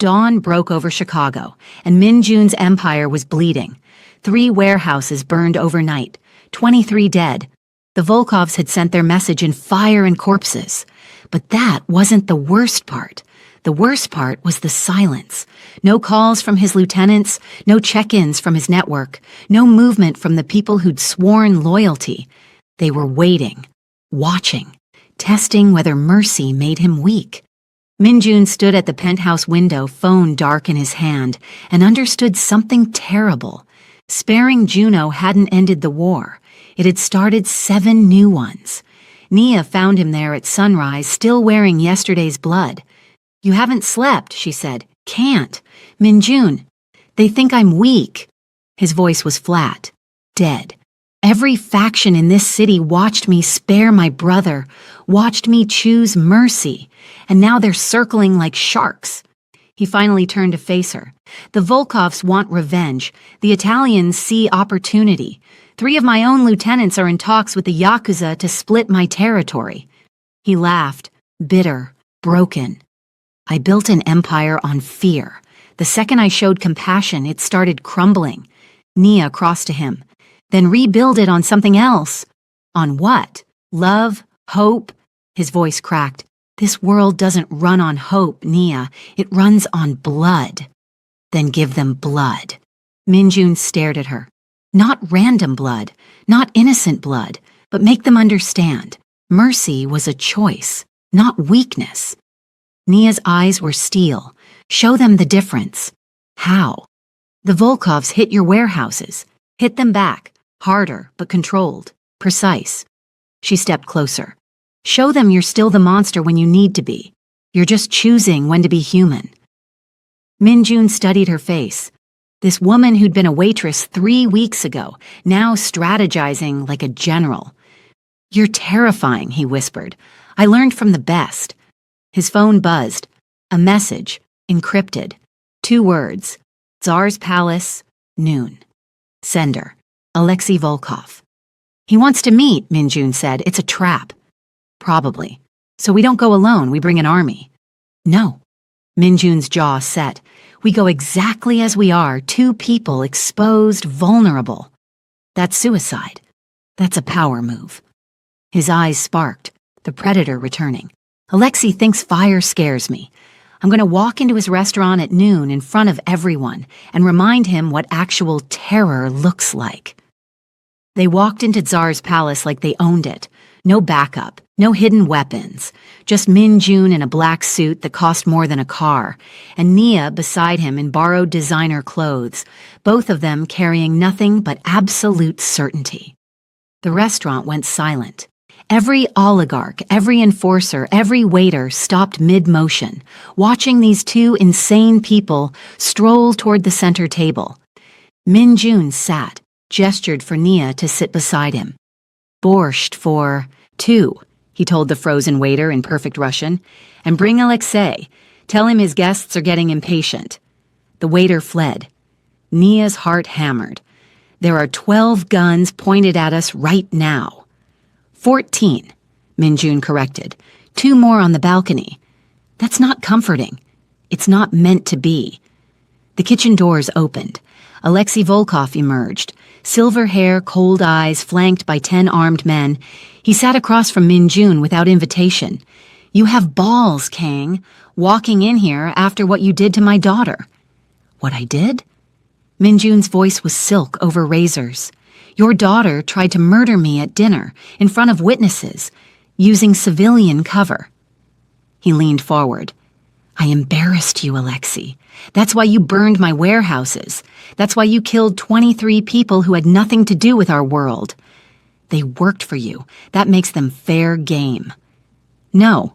Dawn broke over Chicago, and Minjun's empire was bleeding. 3 warehouses burned overnight, 23 dead. The Volkovs had sent their message in fire and corpses. But that wasn't the worst part. The worst part was the silence. No calls from his lieutenants, no check-ins from his network, no movement from the people who'd sworn loyalty. They were waiting, watching, testing whether mercy made him weak. Minjun stood at the penthouse window, phone dark in his hand, and understood something terrible. Sparing Juno hadn't ended the war. It had started 7 new ones. Nia found him there at sunrise, still wearing yesterday's blood. "You haven't slept," she said. "Can't. Minjun, they think I'm weak." His voice was flat, dead. "Every faction in this city watched me spare my brother, watched me choose mercy, and now they're circling like sharks." He finally turned to face her. "The Volkovs want revenge. The Italians see opportunity. 3 of my own lieutenants are in talks with the Yakuza to split my territory." He laughed, bitter, broken. "I built an empire on fear. The second I showed compassion, it started crumbling." Nia crossed to him. "Then rebuild it on something else." "On what? Love? Hope?" His voice cracked. "This world doesn't run on hope, Nia. It runs on blood." "Then give them blood." Minjun stared at her. Not random blood, not innocent blood, but make them understand. Mercy was a choice, not weakness. Nia's eyes were steel. "Show them the difference." "How?" "The Volkovs hit your warehouses. Hit them back. Harder, but controlled. Precise." She stepped closer. "Show them you're still the monster when you need to be. You're just choosing when to be human." Minjun studied her face. This woman who'd been a waitress 3 weeks ago, now strategizing like a general. "You're terrifying," he whispered. "I learned from the best." His phone buzzed. A message, encrypted. 2 words. Tsar's Palace, noon. Sender, Alexei Volkov. "He wants to meet," Minjun said. "It's a trap." "Probably. So we don't go alone, we bring an army." "No." Minjun's jaw set. "We go exactly as we are, 2 people exposed, vulnerable." "That's suicide. That's a power move." His eyes sparked, the predator returning. "Alexei thinks fire scares me. I'm going to walk into his restaurant at noon in front of everyone and remind him what actual terror looks like." They walked into Tsar's palace like they owned it. No backup, no hidden weapons. Just Minjun in a black suit that cost more than a car, and Nia beside him in borrowed designer clothes, both of them carrying nothing but absolute certainty. The restaurant went silent. Every oligarch, every enforcer, every waiter stopped mid-motion, watching these 2 insane people stroll toward the center table. Minjun sat, gestured for Nia to sit beside him. "Borscht for 2, he told the frozen waiter in perfect Russian. "And bring Alexei. Tell him his guests are getting impatient." The waiter fled. Nia's heart hammered. "There are 12 guns pointed at us right now." 14, Minjun corrected. 2 more on the balcony. That's not comforting. It's not meant to be. The kitchen doors opened. Alexei Volkov emerged. Silver hair, cold eyes, flanked by 10 armed men. He sat across from Minjun without invitation. "You have balls, Kang, walking in here after what you did to my daughter." "What I did?" Minjun's voice was silk over razors. "Your daughter tried to murder me at dinner, in front of witnesses, using civilian cover." He leaned forward. "I embarrassed you, Alexei. That's why you burned my warehouses. That's why you killed 23 people who had nothing to do with our world. They worked for you. That makes them fair game. No.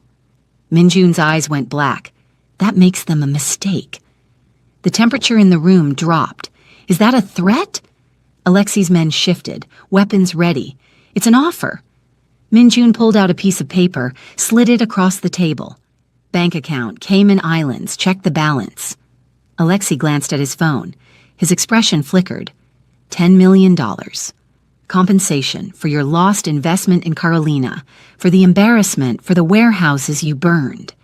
Minjun's eyes went black. That makes them a mistake. The temperature in the room dropped. Is that a threat? Alexei's men shifted, weapons ready. It's an offer. Minjun pulled out a piece of paper, slid it across the table. Bank account, Cayman Islands, check the balance. Alexei glanced at his phone. His expression flickered. $10 million. Compensation for your lost investment in Carolina, for the embarrassment for the warehouses you burned.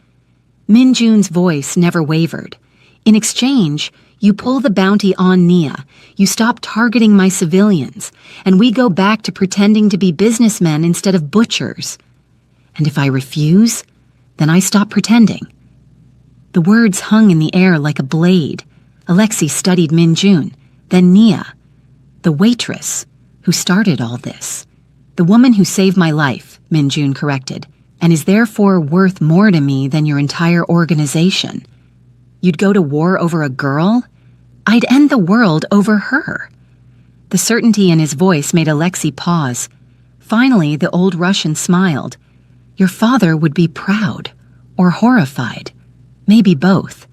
Minjun's voice never wavered. In exchange, you pull the bounty on Nia, you stop targeting my civilians, and we go back to pretending to be businessmen instead of butchers. And if I refuse, then I stop pretending. The words hung in the air like a blade. Alexei studied Minjun, then Nia, the waitress who started all this. The woman who saved my life, Minjun corrected, and is therefore worth more to me than your entire organization. You'd go to war over a girl? I'd end the world over her. The certainty in his voice made Alexei pause. Finally, the old Russian smiled. Your father would be proud, or horrified. Maybe both.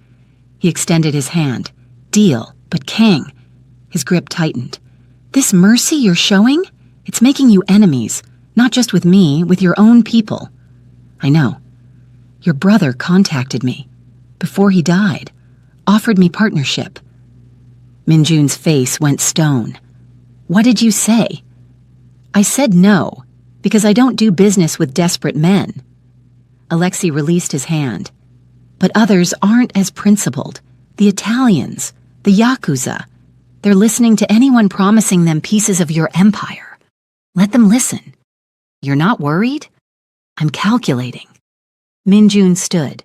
He extended his hand. Deal, but Kang. His grip tightened. This mercy you're showing? It's making you enemies, not just with me, with your own people. I know. Your brother contacted me. Before he died, offered me partnership. Minjun's face went stone. What did you say? I said no, because I don't do business with desperate men. Alexei released his hand. But others aren't as principled. The Italians, the Yakuza. They're listening to anyone promising them pieces of your empire. Let them listen. You're not worried? I'm calculating. Minjun stood.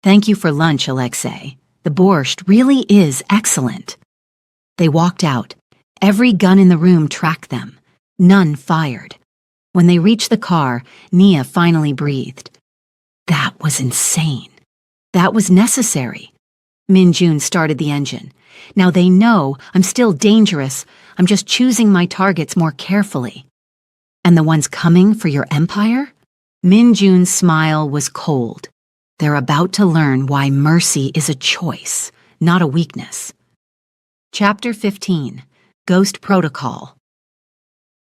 Thank you for lunch, Alexei. The borscht really is excellent. They walked out. Every gun in the room tracked them. None fired. When they reached the car, Nia finally breathed. That was insane. That was necessary. Minjun started the engine. Now they know I'm still dangerous. I'm just choosing my targets more carefully. And the ones coming for your empire? Minjun's smile was cold. They're about to learn why mercy is a choice, not a weakness. Chapter 15. Ghost Protocol.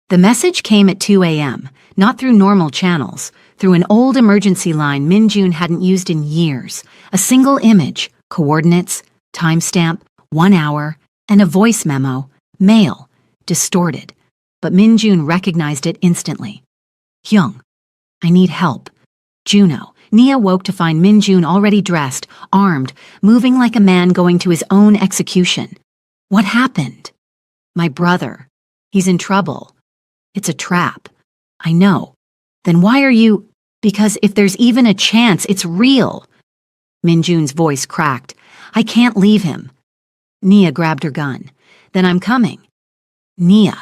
The message came at 2 a.m., not through normal channels, through an old emergency line Minjun hadn't used in years. A single image, coordinates, timestamp, 1 hour, and a voice memo, mail, distorted. But Minjun recognized it instantly. Hyung, I need help. Juno. Nia woke to find Minjun already dressed, armed, moving like a man going to his own execution. What happened? My brother. He's in trouble. It's a trap. I know. Then why are you... Because if there's even a chance, it's real. Minjun's voice cracked. I can't leave him. Nia grabbed her gun. Then I'm coming. Nia.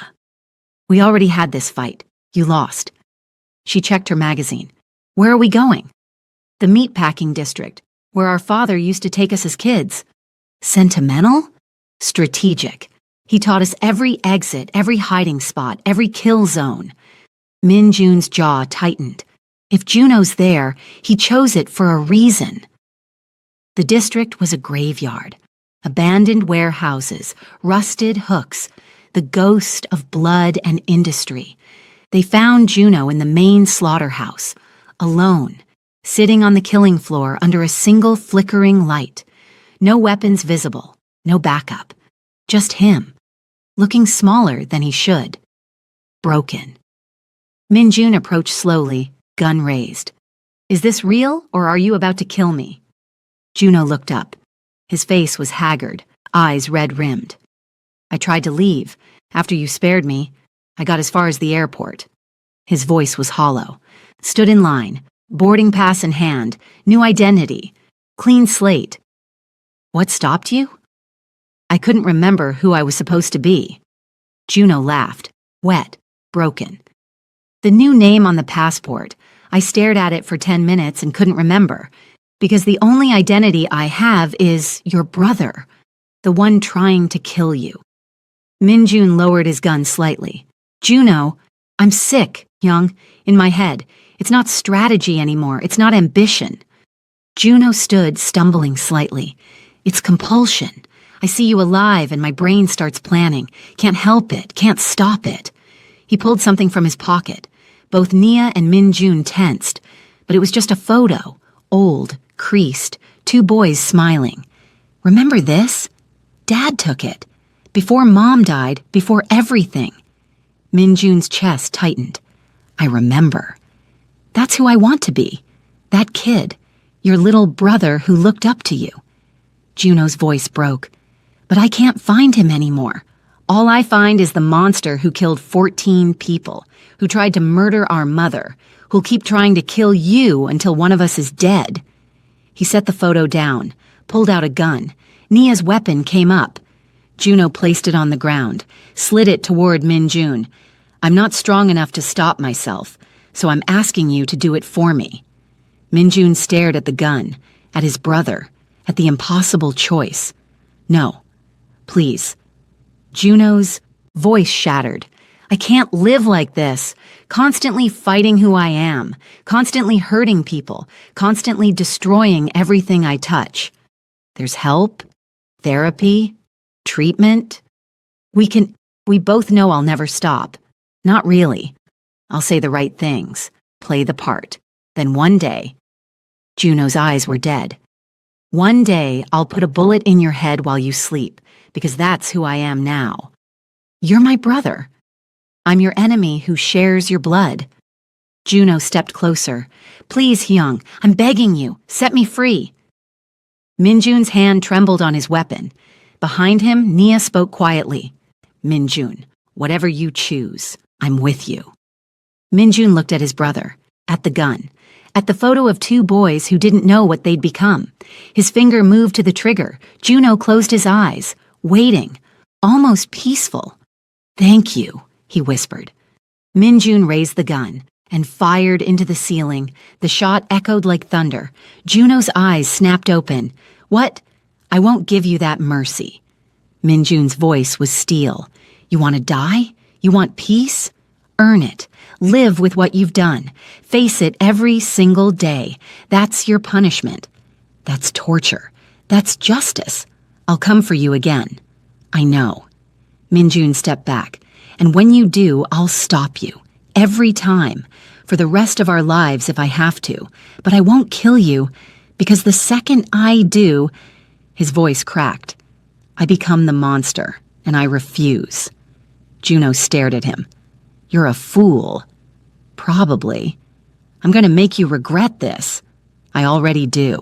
We already had this fight. You lost. She checked her magazine. Where are we going? The meatpacking district, where our father used to take us as kids. Sentimental? Strategic. He taught us every exit, every hiding spot, every kill zone. Minjun's jaw tightened. If Juno's there, he chose it for a reason. The district was a graveyard. Abandoned warehouses, rusted hooks, the ghost of blood and industry. They found Juno in the main slaughterhouse, alone, sitting on the killing floor under a single flickering light. No weapons visible, no backup. Just him, looking smaller than he should. Broken. Minjun approached slowly, gun raised. Is this real, or are you about to kill me? Juno looked up. His face was haggard, eyes red-rimmed. I tried to leave. After you spared me, I got as far as the airport. His voice was hollow. Stood in line, boarding pass in hand, new identity, clean slate. What stopped you? I couldn't remember who I was supposed to be. Juno laughed, wet, broken. The new name on the passport. I stared at it for 10 minutes and couldn't remember, because the only identity I have is your brother, the one trying to kill you. Minjun lowered his gun slightly. Juno, I'm sick, Young, in my head. It's not strategy anymore. It's not ambition. Juno stood, stumbling slightly. It's compulsion. I see you alive and my brain starts planning. Can't help it, can't stop it. He pulled something from his pocket. Both Nia and Min-jun tensed, but it was just a photo. Old, creased, two boys smiling. Remember this? Dad took it. Before Mom died, before everything. Min-jun's chest tightened. I remember. That's who I want to be. That kid. Your little brother who looked up to you. Juno's voice broke. But I can't find him anymore. All I find is the monster who killed 14 people, who tried to murder our mother, who'll keep trying to kill you until one of us is dead. He set the photo down, pulled out a gun. Nia's weapon came up. Juno placed it on the ground, slid it toward Min-jun. I'm not strong enough to stop myself, so I'm asking you to do it for me. Min-jun stared at the gun, at his brother, at the impossible choice. No, please. Juno's voice shattered. I can't live like this, constantly fighting who I am, constantly hurting people, constantly destroying everything I touch. There's help, therapy, treatment. We both know I'll never stop. Not really. I'll say the right things, play the part. Then one day, Juno's eyes were dead. One day, I'll put a bullet in your head while you sleep, because that's who I am now. You're my brother. I'm your enemy who shares your blood. Juno stepped closer. Please, Hyung, I'm begging you, set me free. Min-jun's hand trembled on his weapon. Behind him, Nia spoke quietly. Min-jun, whatever you choose, I'm with you. Min-jun looked at his brother, at the gun, at the photo of two boys who didn't know what they'd become. His finger moved to the trigger. Juno closed his eyes, waiting, almost peaceful. Thank you, he whispered. Min-jun raised the gun and fired into the ceiling. The shot echoed like thunder. Juno's eyes snapped open. What? I won't give you that mercy. Min-jun's voice was steel. You want to die? You want peace? Earn it. Live with what you've done. Face it every single day. That's your punishment. That's torture. That's justice. I'll come for you again. I know. Min-jun stepped back. And when you do, I'll stop you. Every time. For the rest of our lives if I have to. But I won't kill you, because the second I do... His voice cracked. I become the monster, and I refuse. Juno stared at him. You're a fool. Probably. I'm going to make you regret this. I already do.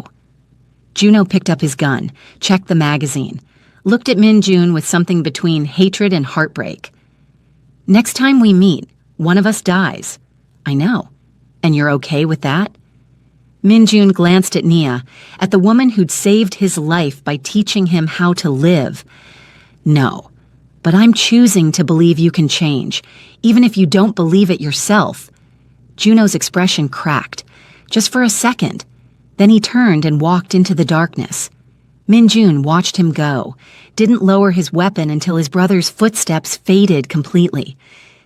Juno picked up his gun, checked the magazine, looked at Min-jun with something between hatred and heartbreak. Next time we meet, one of us dies. I know. And you're okay with that? Min-jun glanced at Nia, at the woman who'd saved his life by teaching him how to live. No, but I'm choosing to believe you can change, even if you don't believe it yourself. Juno's expression cracked, just for a second. Then he turned and walked into the darkness. Min-jun watched him go, didn't lower his weapon until his brother's footsteps faded completely.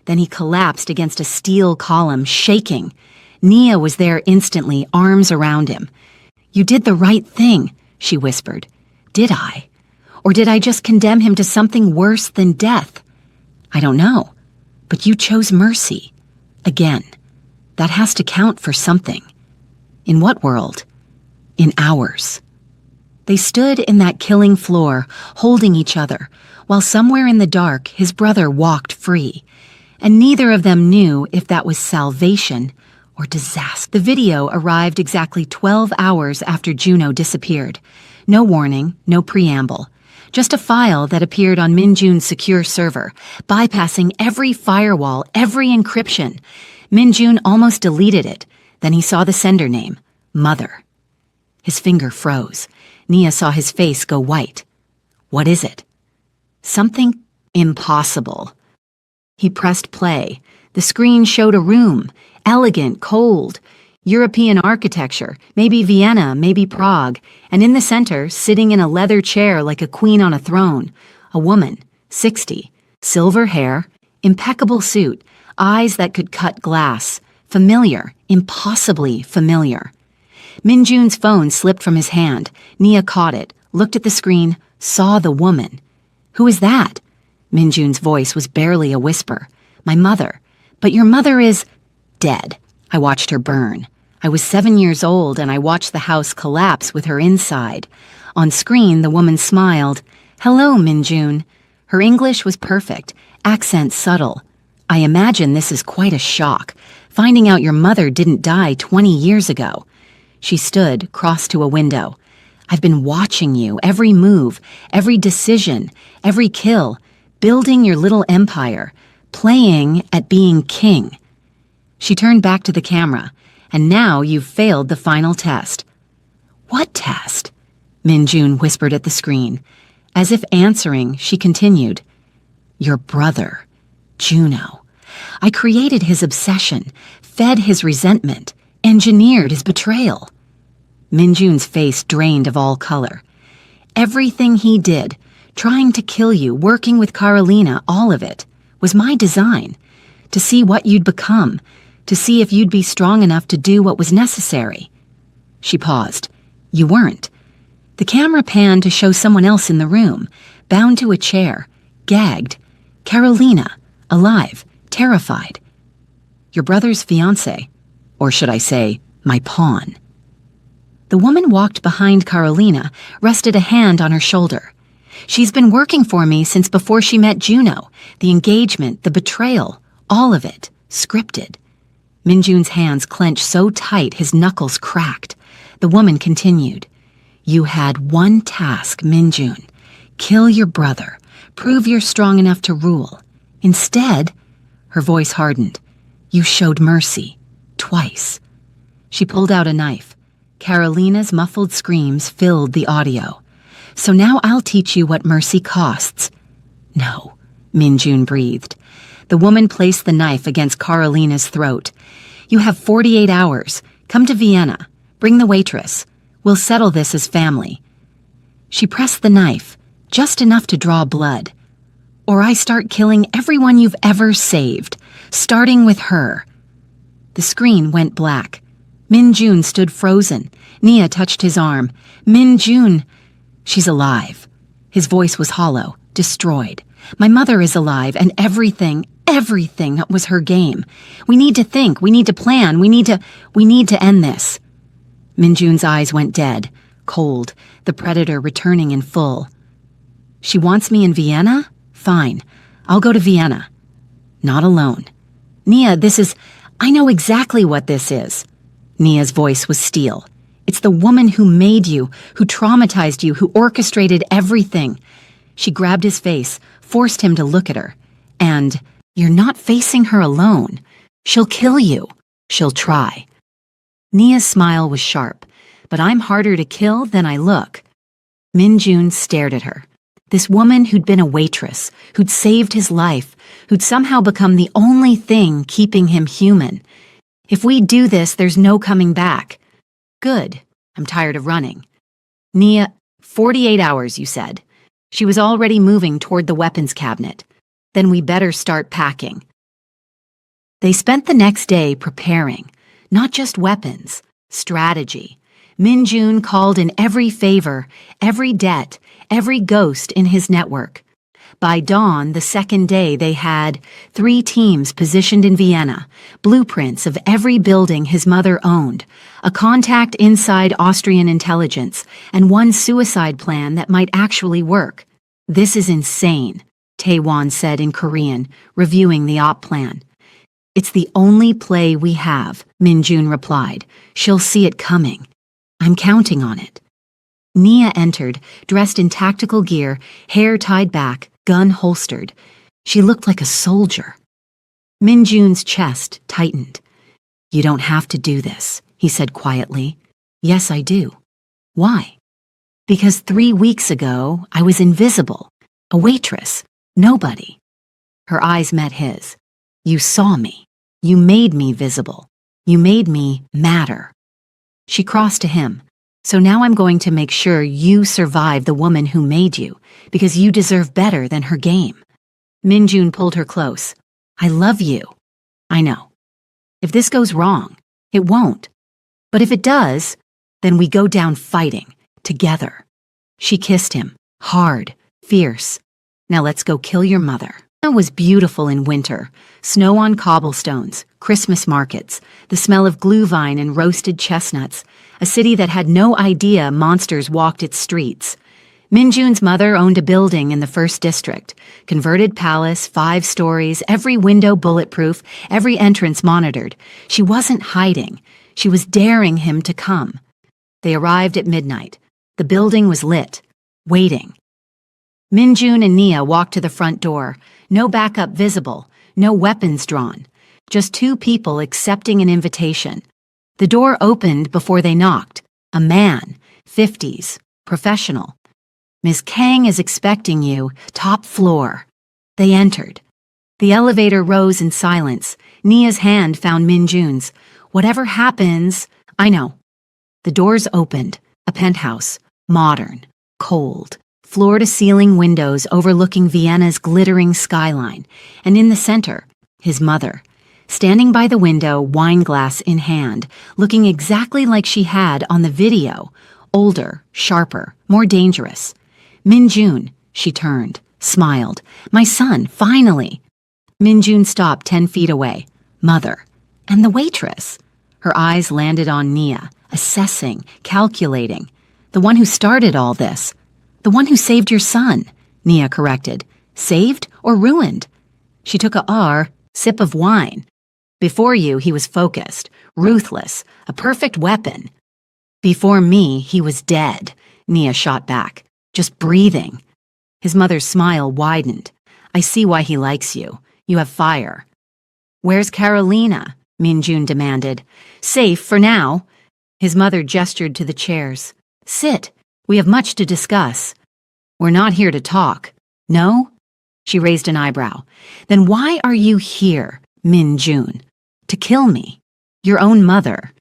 Then he collapsed against a steel column, shaking. Nia was there instantly, arms around him. You did the right thing, she whispered. Did I? Or did I just condemn him to something worse than death? I don't know. But you chose mercy. Again. That has to count for something. In what world? In ours. They stood in that killing floor, holding each other, while somewhere in the dark his brother walked free. And neither of them knew if that was salvation or disaster. The video arrived exactly 12 hours after Juno disappeared. No warning, no preamble. Just a file that appeared on Min-jun's secure server, bypassing every firewall, every encryption. Min-jun almost deleted it. Then he saw the sender name, Mother. His finger froze. Nia saw his face go white. What is it? Something impossible. He pressed play. The screen showed a room, elegant, cold, European architecture, maybe Vienna, maybe Prague, and in the center, sitting in a leather chair like a queen on a throne, a woman, 60, silver hair, impeccable suit, Eyes that could cut glass. Familiar, impossibly familiar. Minjun's phone slipped from his hand. Nia caught it, looked at the screen, saw the woman. "Who is that?" Minjun's voice was barely a whisper. "My mother. But your mother is dead." I watched her burn. I was 7 years old and I watched the house collapse with her inside. On screen, the woman smiled. "Hello, Minjun." Her English was perfect, accent subtle. "I imagine this is quite a shock, finding out your mother didn't die 20 years ago." She stood, crossed to a window. "I've been watching you, every move, every decision, every kill, building your little empire, playing at being king." She turned back to the camera. "And now you've failed the final test." "What test?" Minjun whispered at the screen. As if answering, she continued. "Your brother, Juno. I created his obsession, fed his resentment, engineered his betrayal." Minjun's face drained of all color. "Everything he did, trying to kill you, working with Carolina, all of it, was my design. To see what you'd become, to see if you'd be strong enough to do what was necessary." She paused. "You weren't." The camera panned to show someone else in the room, bound to a chair, gagged. Carolina, alive, terrified. "Your brother's fiancé, or should I say, my pawn." The woman walked behind Carolina, rested a hand on her shoulder. "She's been working for me since before she met Juno. The engagement, the betrayal, all of it, scripted." Minjun's hands clenched so tight his knuckles cracked. The woman continued. "You had one task, Minjun. Kill your brother. Prove you're strong enough to rule. Instead," her voice hardened, "you showed mercy. Twice." She pulled out a knife. Carolina's muffled screams filled the audio. "So now I'll teach you what mercy costs." "No," Minjun breathed. The woman placed the knife against Carolina's throat. "You have 48 hours. Come to Vienna. Bring the waitress. We'll settle this as family." She pressed the knife, just enough to draw blood. "Or I start killing everyone you've ever saved, starting with her." The screen went black. Minjun stood frozen. Nia touched his arm. "Minjun." "She's alive." His voice was hollow, destroyed. "My mother is alive, and everything was her game. We need to think, we need to plan, we need to end this." Minjun's eyes went dead, cold, the predator returning in full. "She wants me in Vienna? Fine. I'll go to Vienna. Not alone. Nia, I know exactly what this is." Nia's voice was steel. "It's the woman who made you, who traumatized you, who orchestrated everything." She grabbed his face, forced him to look at her. "And you're not facing her alone. She'll kill you. She'll try." Nia's smile was sharp. "But I'm harder to kill than I look." Minjun stared at her. This woman who'd been a waitress, who'd saved his life, who'd somehow become the only thing keeping him human. "If we do this, there's no coming back." "Good. I'm tired of running." "Nia, 48 hours, you said." She was already moving toward the weapons cabinet. "Then we better start packing." They spent the next day preparing. Not just weapons, strategy. Minjun called in every favor, every debt, every ghost in his network. By dawn, the second day, they had 3 teams positioned in Vienna, blueprints of every building his mother owned, a contact inside Austrian intelligence, and one suicide plan that might actually work. "This is insane," Taewon said in Korean, reviewing the op plan. "It's the only play we have," Minjun replied. "She'll see it coming. I'm counting on it." Nia entered, dressed in tactical gear, hair tied back, gun holstered. She looked like a soldier. Minjun's chest tightened. "You don't have to do this," he said quietly. "Yes, I do." "Why?" "Because 3 weeks ago, I was invisible. A waitress. Nobody." Her eyes met his. "You saw me. You made me visible. You made me matter." She crossed to him. "So now I'm going to make sure you survive the woman who made you, because you deserve better than her game." Minjun pulled her close. "I love you." I know. If this goes wrong, it won't. But if it does, then we go down fighting, together. She kissed him, hard, fierce. Now let's go kill your mother. It was beautiful in winter. Snow on cobblestones, Christmas markets, the smell of glühwein and roasted chestnuts, a city that had no idea monsters walked its streets. Minjun's mother owned a building in the 1st District, converted palace, 5 stories, every window bulletproof, every entrance monitored. She wasn't hiding. She was daring him to come. They arrived at midnight. The building was lit, waiting. Minjun and Nia walked to the front door. No backup visible, no weapons drawn. Just 2 people accepting an invitation. The door opened before they knocked. A man, 50s, professional. Miss Kang is expecting you, top floor. They entered. The elevator rose in silence. Nia's hand found Minjun's. Whatever happens, I know. The doors opened. A penthouse, modern, cold. Floor-to-ceiling windows overlooking Vienna's glittering skyline, and in the center, his mother, standing by the window, wine glass in hand, looking exactly like she had on the video, older, sharper, more dangerous. Minjun, she turned, smiled. My son, finally. Minjun stopped 10 feet away. Mother. And the waitress. Her eyes landed on Nia, assessing, calculating. The one who started all this. The one who saved your son, Nia corrected. Saved or ruined? She took a sip of wine. Before you, he was focused, ruthless, a perfect weapon. Before me, he was dead, Nia shot back, just breathing. His mother's smile widened. I see why he likes you. You have fire. Where's Carolina? Minjun demanded. Safe for now. His mother gestured to the chairs. Sit. We have much to discuss. We're not here to talk. No? She raised an eyebrow. Then why are you here, Minjun? To kill me. Your own mother.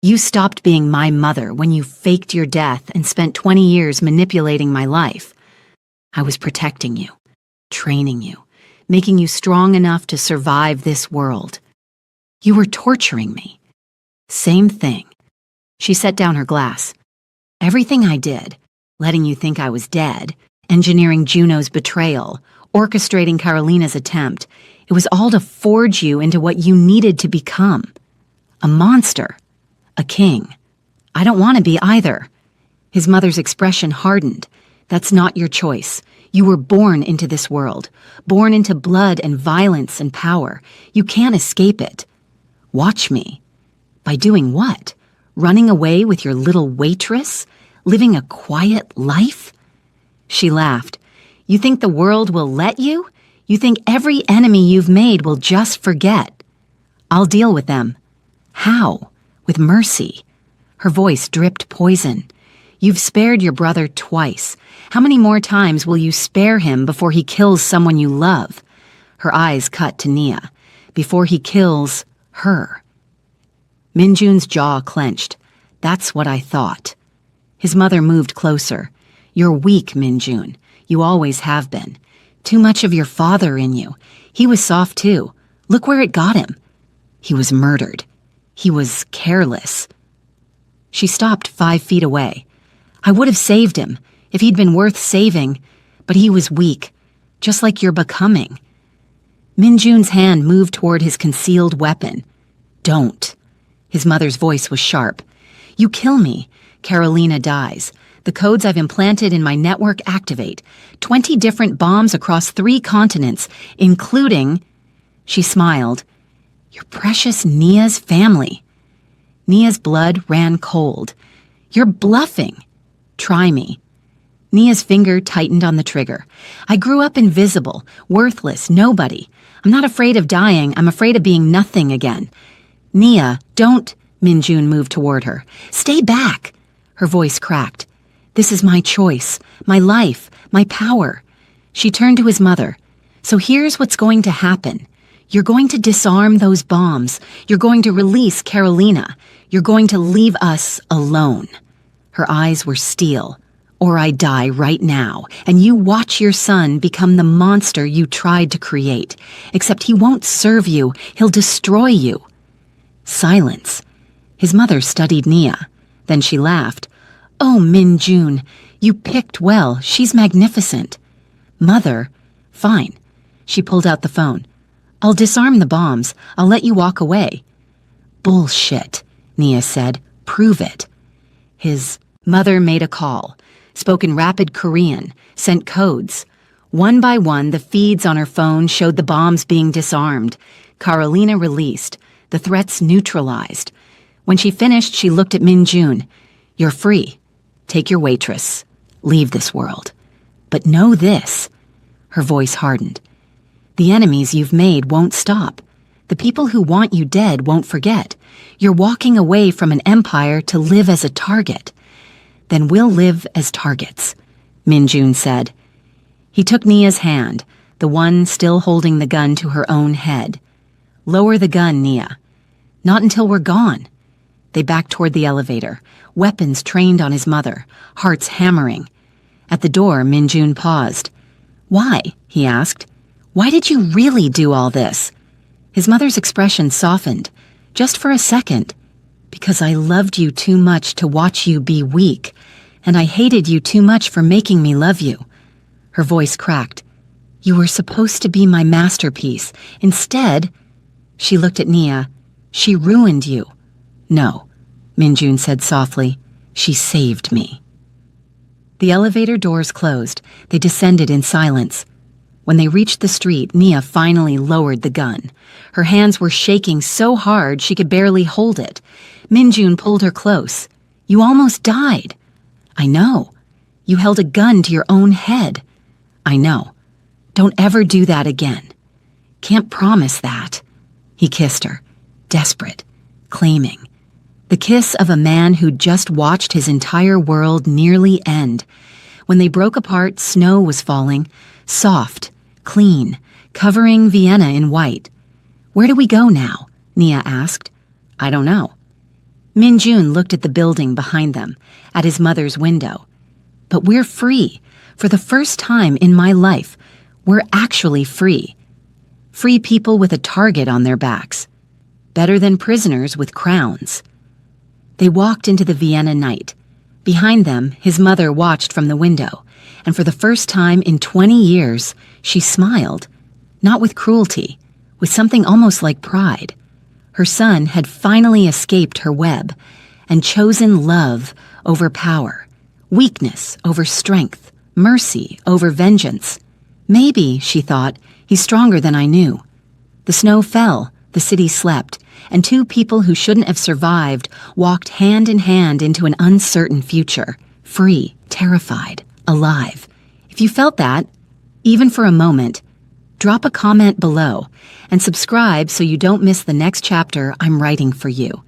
You stopped being my mother when you faked your death and spent 20 years manipulating my life. I was protecting you, training you, making you strong enough to survive this world. You were torturing me. Same thing. She set down her glass. Everything I did, letting you think I was dead, engineering Juno's betrayal, orchestrating Carolina's attempt, it was all to forge you into what you needed to become. A monster. A king. I don't want to be either. His mother's expression hardened. That's not your choice. You were born into this world, born into blood and violence and power. You can't escape it. Watch me. By doing what? Running away with your little waitress? Living a quiet life? She laughed. You think the world will let you? You think every enemy you've made will just forget? I'll deal with them. How? With mercy. Her voice dripped poison. You've spared your brother twice. How many more times will you spare him before he kills someone you love? Her eyes cut to Nia. Before he kills her. Minjun's jaw clenched. That's what I thought. His mother moved closer. You're weak, Minjun. You always have been. Too much of your father in you. He was soft too. Look where it got him. He was murdered. He was careless. She stopped 5 feet away. I would have saved him, if he'd been worth saving, but he was weak, just like you're becoming. Minjun's hand moved toward his concealed weapon. Don't. His mother's voice was sharp. You kill me, Carolina dies. The codes I've implanted in my network activate. 20 different bombs across 3 continents, including... She smiled. Your precious Nia's family. Nia's blood ran cold. You're bluffing. Try me. Nia's finger tightened on the trigger. I grew up invisible, worthless, nobody. I'm not afraid of dying. I'm afraid of being nothing again. Nia, don't... Minjun moved toward her. Stay back. Her voice cracked. This is my choice, my life, my power. She turned to his mother. So here's what's going to happen. You're going to disarm those bombs. You're going to release Carolina. You're going to leave us alone. Her eyes were steel, or I die right now, and you watch your son become the monster you tried to create. Except he won't serve you, he'll destroy you." Silence. His mother studied Nia. Then she laughed. "Oh, Min-jun, you picked well. She's magnificent." "Mother, fine." She pulled out the phone. "I'll disarm the bombs. I'll let you walk away." "Bullshit," Nia said. "Prove it." His mother made a call, spoke in rapid Korean, sent codes. One by one, the feeds on her phone showed the bombs being disarmed. Carolina released, the threats neutralized. When she finished, she looked at Min-jun. "You're free. Take your waitress. Leave this world. But know this." Her voice hardened. "The enemies you've made won't stop. The people who want you dead won't forget. You're walking away from an empire to live as a target. Then we'll live as targets," Min-jun said. He took Nia's hand, the one still holding the gun to her own head. "Lower the gun, Nia." "Not until we're gone." They backed toward the elevator, weapons trained on his mother, hearts hammering. At the door, Min-jun paused. "Why?" he asked. "Why did you really do all this?" His mother's expression softened, just for a second. "Because I loved you too much to watch you be weak, and I hated you too much for making me love you." Her voice cracked. "You were supposed to be my masterpiece. Instead," she looked at Nia, "she ruined you." "No," Min-jun said softly, "she saved me." The elevator doors closed. They descended in silence. When they reached the street, Nia finally lowered the gun. Her hands were shaking so hard she could barely hold it. Min-jun pulled her close. "You almost died." "I know. You held a gun to your own head." "I know. Don't ever do that again." "Can't promise that." He kissed her, desperate, claiming. The kiss of a man who'd just watched his entire world nearly end. When they broke apart, snow was falling, soft, clean, covering Vienna in white. "Where do we go now?" Nia asked. "I don't know." Min-jun looked at the building behind them, at his mother's window. "But we're free. For the first time in my life, we're actually free. Free people with a target on their backs. Better than prisoners with crowns." They walked into the Vienna night. Behind them, his mother watched from the window, and for the first time in 20 years, she smiled. Not with cruelty, with something almost like pride. Her son had finally escaped her web and chosen love over power, weakness over strength, mercy over vengeance. Maybe, she thought, he's stronger than I knew. The snow fell, the city slept, and two people who shouldn't have survived walked hand in hand into an uncertain future, free, terrified, alive. If you felt that, even for a moment, drop a comment below and subscribe so you don't miss the next chapter I'm writing for you.